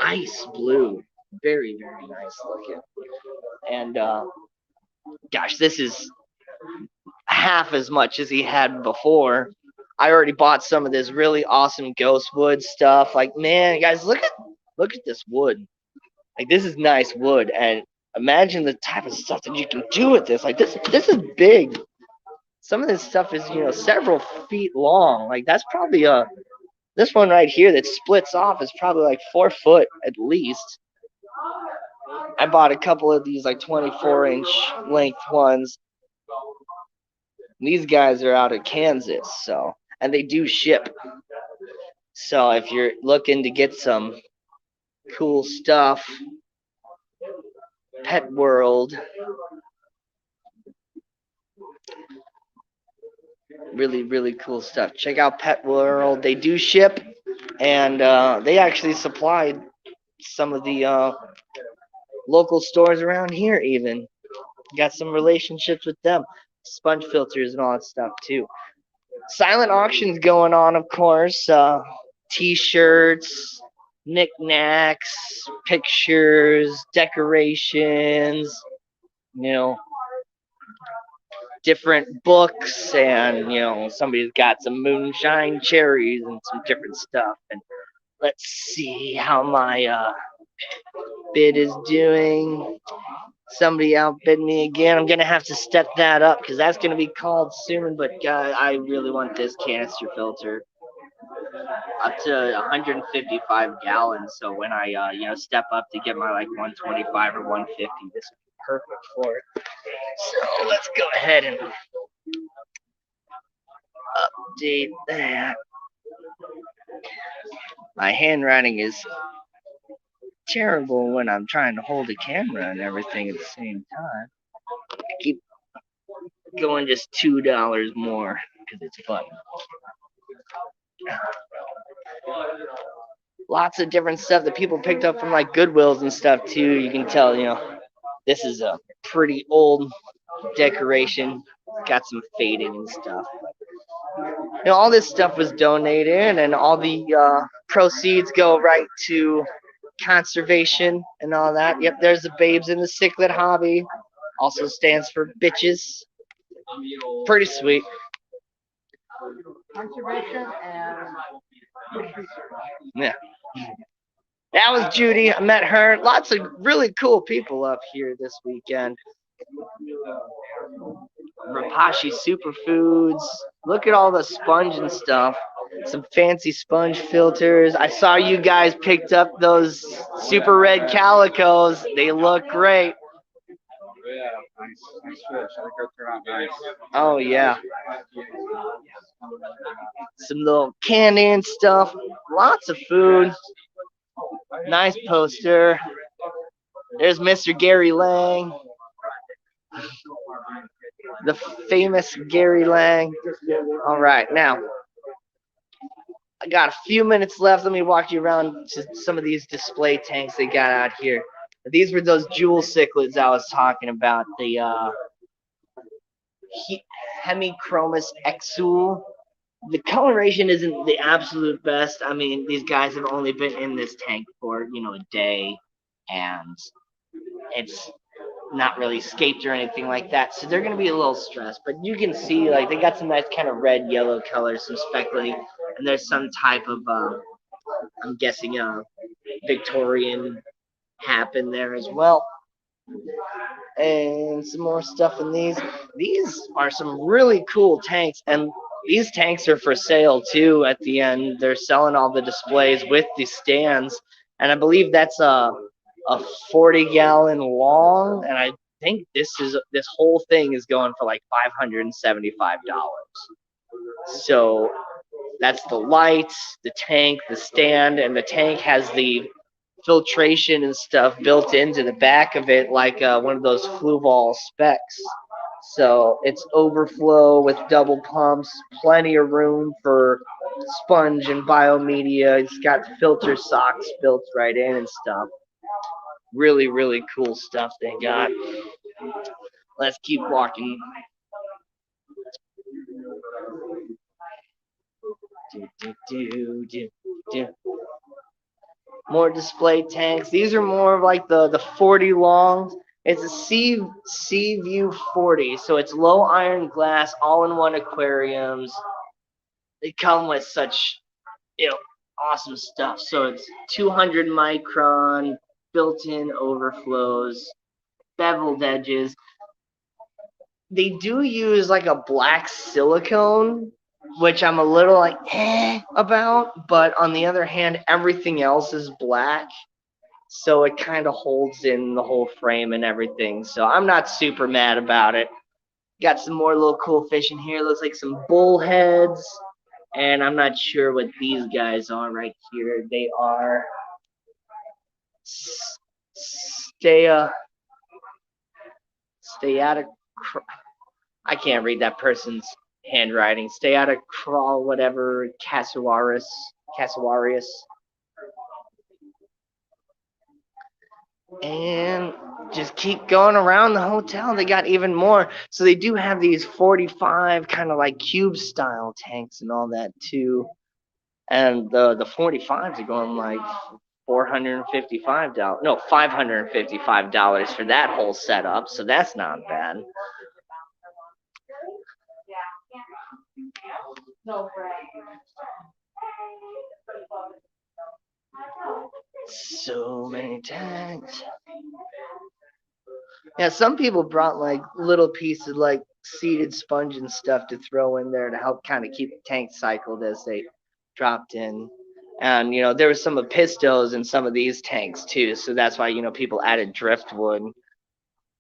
ice blue. Very, very nice looking. And gosh, this is half as much as he had before. I already bought some of this really awesome ghost wood stuff. Like, man, guys, look at this wood. Like, this is nice wood, and imagine the type of stuff that you can do with this. Like, this is big. Some of this stuff is, several feet long. Like, that's probably this one right here that splits off is probably like 4 foot at least. I bought a couple of these like 24-inch length ones. These guys are out of Kansas, and they do ship. So if you're looking to get some cool stuff, Pet World, really, really cool stuff. Check out Pet World. They do ship, and they actually supplied some of the local stores around here even. Got some relationships with them. Sponge filters and all that stuff too. Silent auctions going on, of course. T-shirts, knickknacks, pictures, decorations, different books, and somebody's got some moonshine cherries and some different stuff. And let's see how my bid is doing. Somebody outbid me again. I'm gonna have to step that up because that's gonna be called soon. But I really want this canister filter up to 155 gallons. So when I step up to get my like 125 or 150, this is perfect for it. So let's go ahead and update that. My handwriting is terrible when I'm trying to hold a camera and everything at the same time. I keep going just $2 more because it's fun. Lots of different stuff that people picked up from like Goodwills and stuff too. You can tell, this is a pretty old decoration. Got some fading and stuff. All this stuff was donated, and all the proceeds go right to conservation and all that. Yep, there's the Babes in the Cichlid Hobby. Also stands for bitches. Pretty sweet. Conservation and Yeah. That was Judy. I met her. Lots of really cool people up here this weekend. Rapashi Superfoods. Look at all the sponge and stuff. Some fancy sponge filters. I saw you guys picked up those super red calicos. They look great. Nice fish. I think it'll turn out nice. Oh yeah. Some little candy and stuff. Lots of food. Nice poster. There's Mr. Gary Lang. The famous Gary Lang. All right, now I got a few minutes left. Let me walk you around to some of these display tanks they got out here. These were those jewel cichlids I was talking about. The Hemichromis exul. The coloration isn't the absolute best. I mean, these guys have only been in this tank for, a day, and it's not really escaped or anything like that. So they're going to be a little stressed. But you can see, like, they got some nice kind of red, yellow colors, some speckly, and there's some type of, I'm guessing, Victorian hap in there as well. And some more stuff in these. These are some really cool tanks, and these tanks are for sale too at the end. They're selling all the displays with the stands, and I believe that's a 40-gallon long, and I think this whole thing is going for like $575. So that's the lights, the tank, the stand, and the tank has the filtration and stuff built into the back of it, like one of those Fluval specs. So it's overflow with double pumps, plenty of room for sponge and biomedia. It's got filter socks built right in and stuff. Really, really cool stuff they got. Let's keep walking. More display tanks. These are more of like the 40 longs. It's a Sea View 40, so it's low iron glass, all-in-one aquariums. They come with such, awesome stuff. So it's 200 micron, built-in overflows, beveled edges. They do use like a black silicone, which I'm a little like about, but on the other hand, everything else is black, so it kind of holds in the whole frame and everything. So I'm not super mad about it. Got some more little cool fish in here. Looks like some bullheads, and I'm not sure what these guys are right here. They are Steata. I can't read that person's handwriting. Steata crawl, whatever, Casuarius. And just keep going around the hotel. They got even more. So they do have these 45 kind of like cube style tanks and all that too. And the 45s are going like $455. No, $555 for that whole setup. So that's not bad. So many tanks. Yeah, some people brought like little pieces like seeded sponge and stuff to throw in there to help kind of keep the tank cycled as they dropped in. And there was some pistos in some of these tanks too, so that's why people added driftwood.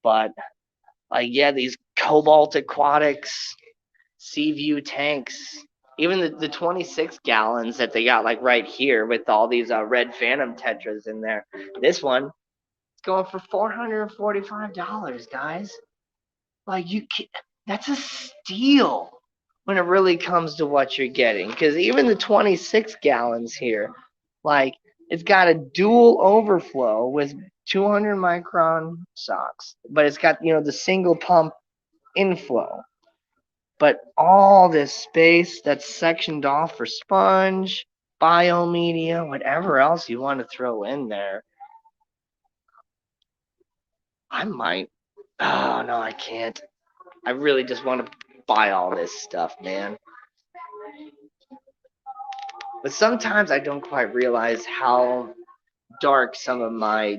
But like these Cobalt Aquatics, Seaview tanks, even the 26 gallons that they got like right here with all these red Phantom tetras in there. This one, going for $445, guys. Like that's a steal when it really comes to what you're getting. Because even the 26 gallons here, like it's got a dual overflow with 200 micron socks, but it's got the single pump inflow. But all this space that's sectioned off for sponge, biomedia, whatever else you want to throw in there. I might. Oh, no, I can't. I really just want to buy all this stuff, man. But sometimes I don't quite realize how dark some of my,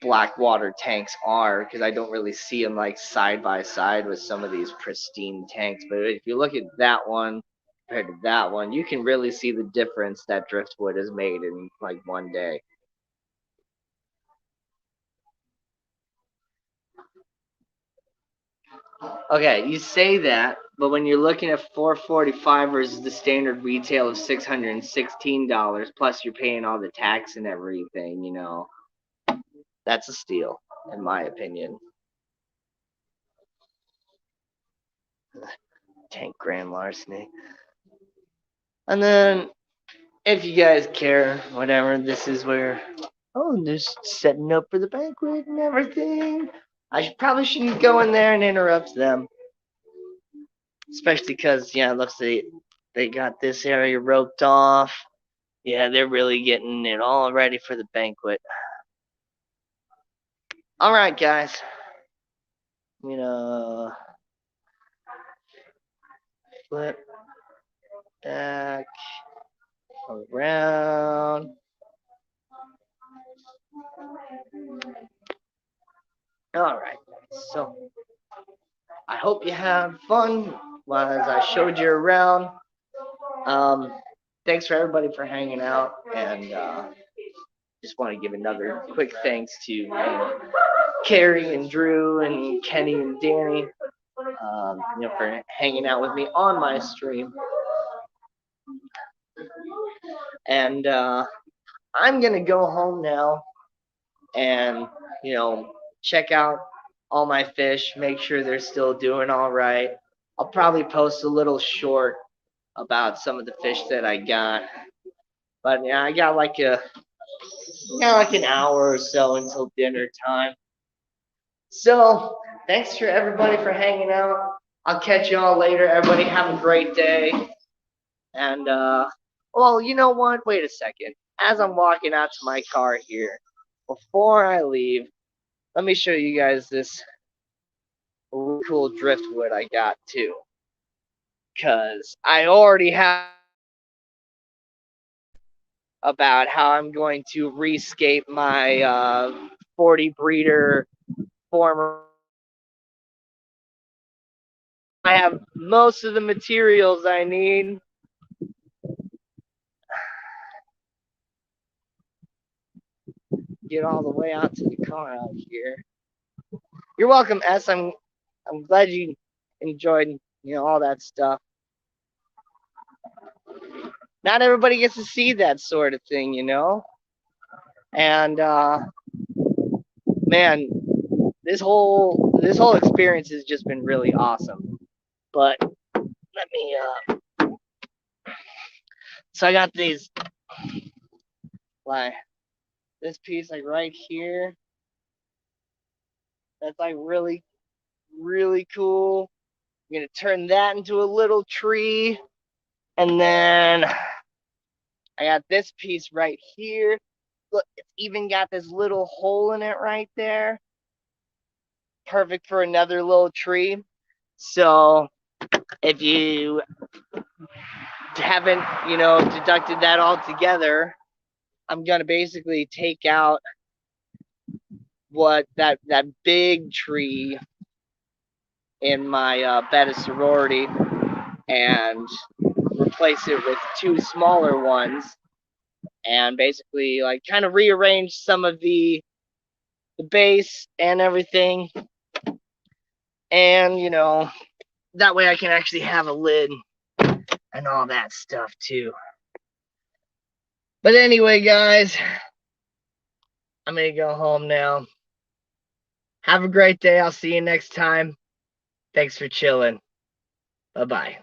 black water tanks are, because I don't really see them like side by side with some of these pristine tanks. But if you look at that one compared to that one, you can really see the difference that driftwood has made in like one day. Okay, you say that, but when you're looking at $445 versus the standard retail of $616, plus you're paying all the tax and everything, you know, that's a steal, in my opinion. 10 grand larceny. And then, if you guys care, whatever, this is where, oh, they're setting up for the banquet and everything. I probably shouldn't go in there and interrupt them. Especially because, yeah, it looks like they got this area roped off. Yeah, they're really getting it all ready for the banquet. All right, guys. You know, flip back around. All right, so I hope you had fun as I showed you around. Thanks for everybody for hanging out, and just want to give another quick thanks to Carrie and Drew and Kenny and Danny, for hanging out with me on my stream. And I'm gonna go home now and check out all my fish, make sure they're still doing all right. I'll probably post a little short about some of the fish that I got. But yeah, I got like an hour or so until dinner time. So thanks for everybody for hanging out. I'll catch y'all later. Everybody have a great day. And well, you know what? Wait a second. As I'm walking out to my car here, before I leave, let me show you guys this really cool driftwood I got too. Cause I already have about how I'm going to rescape my 40 breeder former. I have most of the materials I need. Get all the way out to the car out here. You're welcome, S. I'm glad you enjoyed all that stuff. Not everybody gets to see that sort of thing, And man, this whole experience has just been really awesome. But let me so I got these this piece right here. That's really, really cool. I'm gonna turn that into a little tree. And then I got this piece right here. Look, it's even got this little hole in it right there. Perfect for another little tree. So if you haven't, deducted that all together, I'm gonna basically take out what that big tree in my bed of sorority and replace it with two smaller ones, and basically kind of rearrange some of the base and everything, and that way I can actually have a lid and all that stuff too. But anyway, guys, I'm gonna go home now. Have a great day. I'll see you next time. Thanks for chilling. Bye-bye.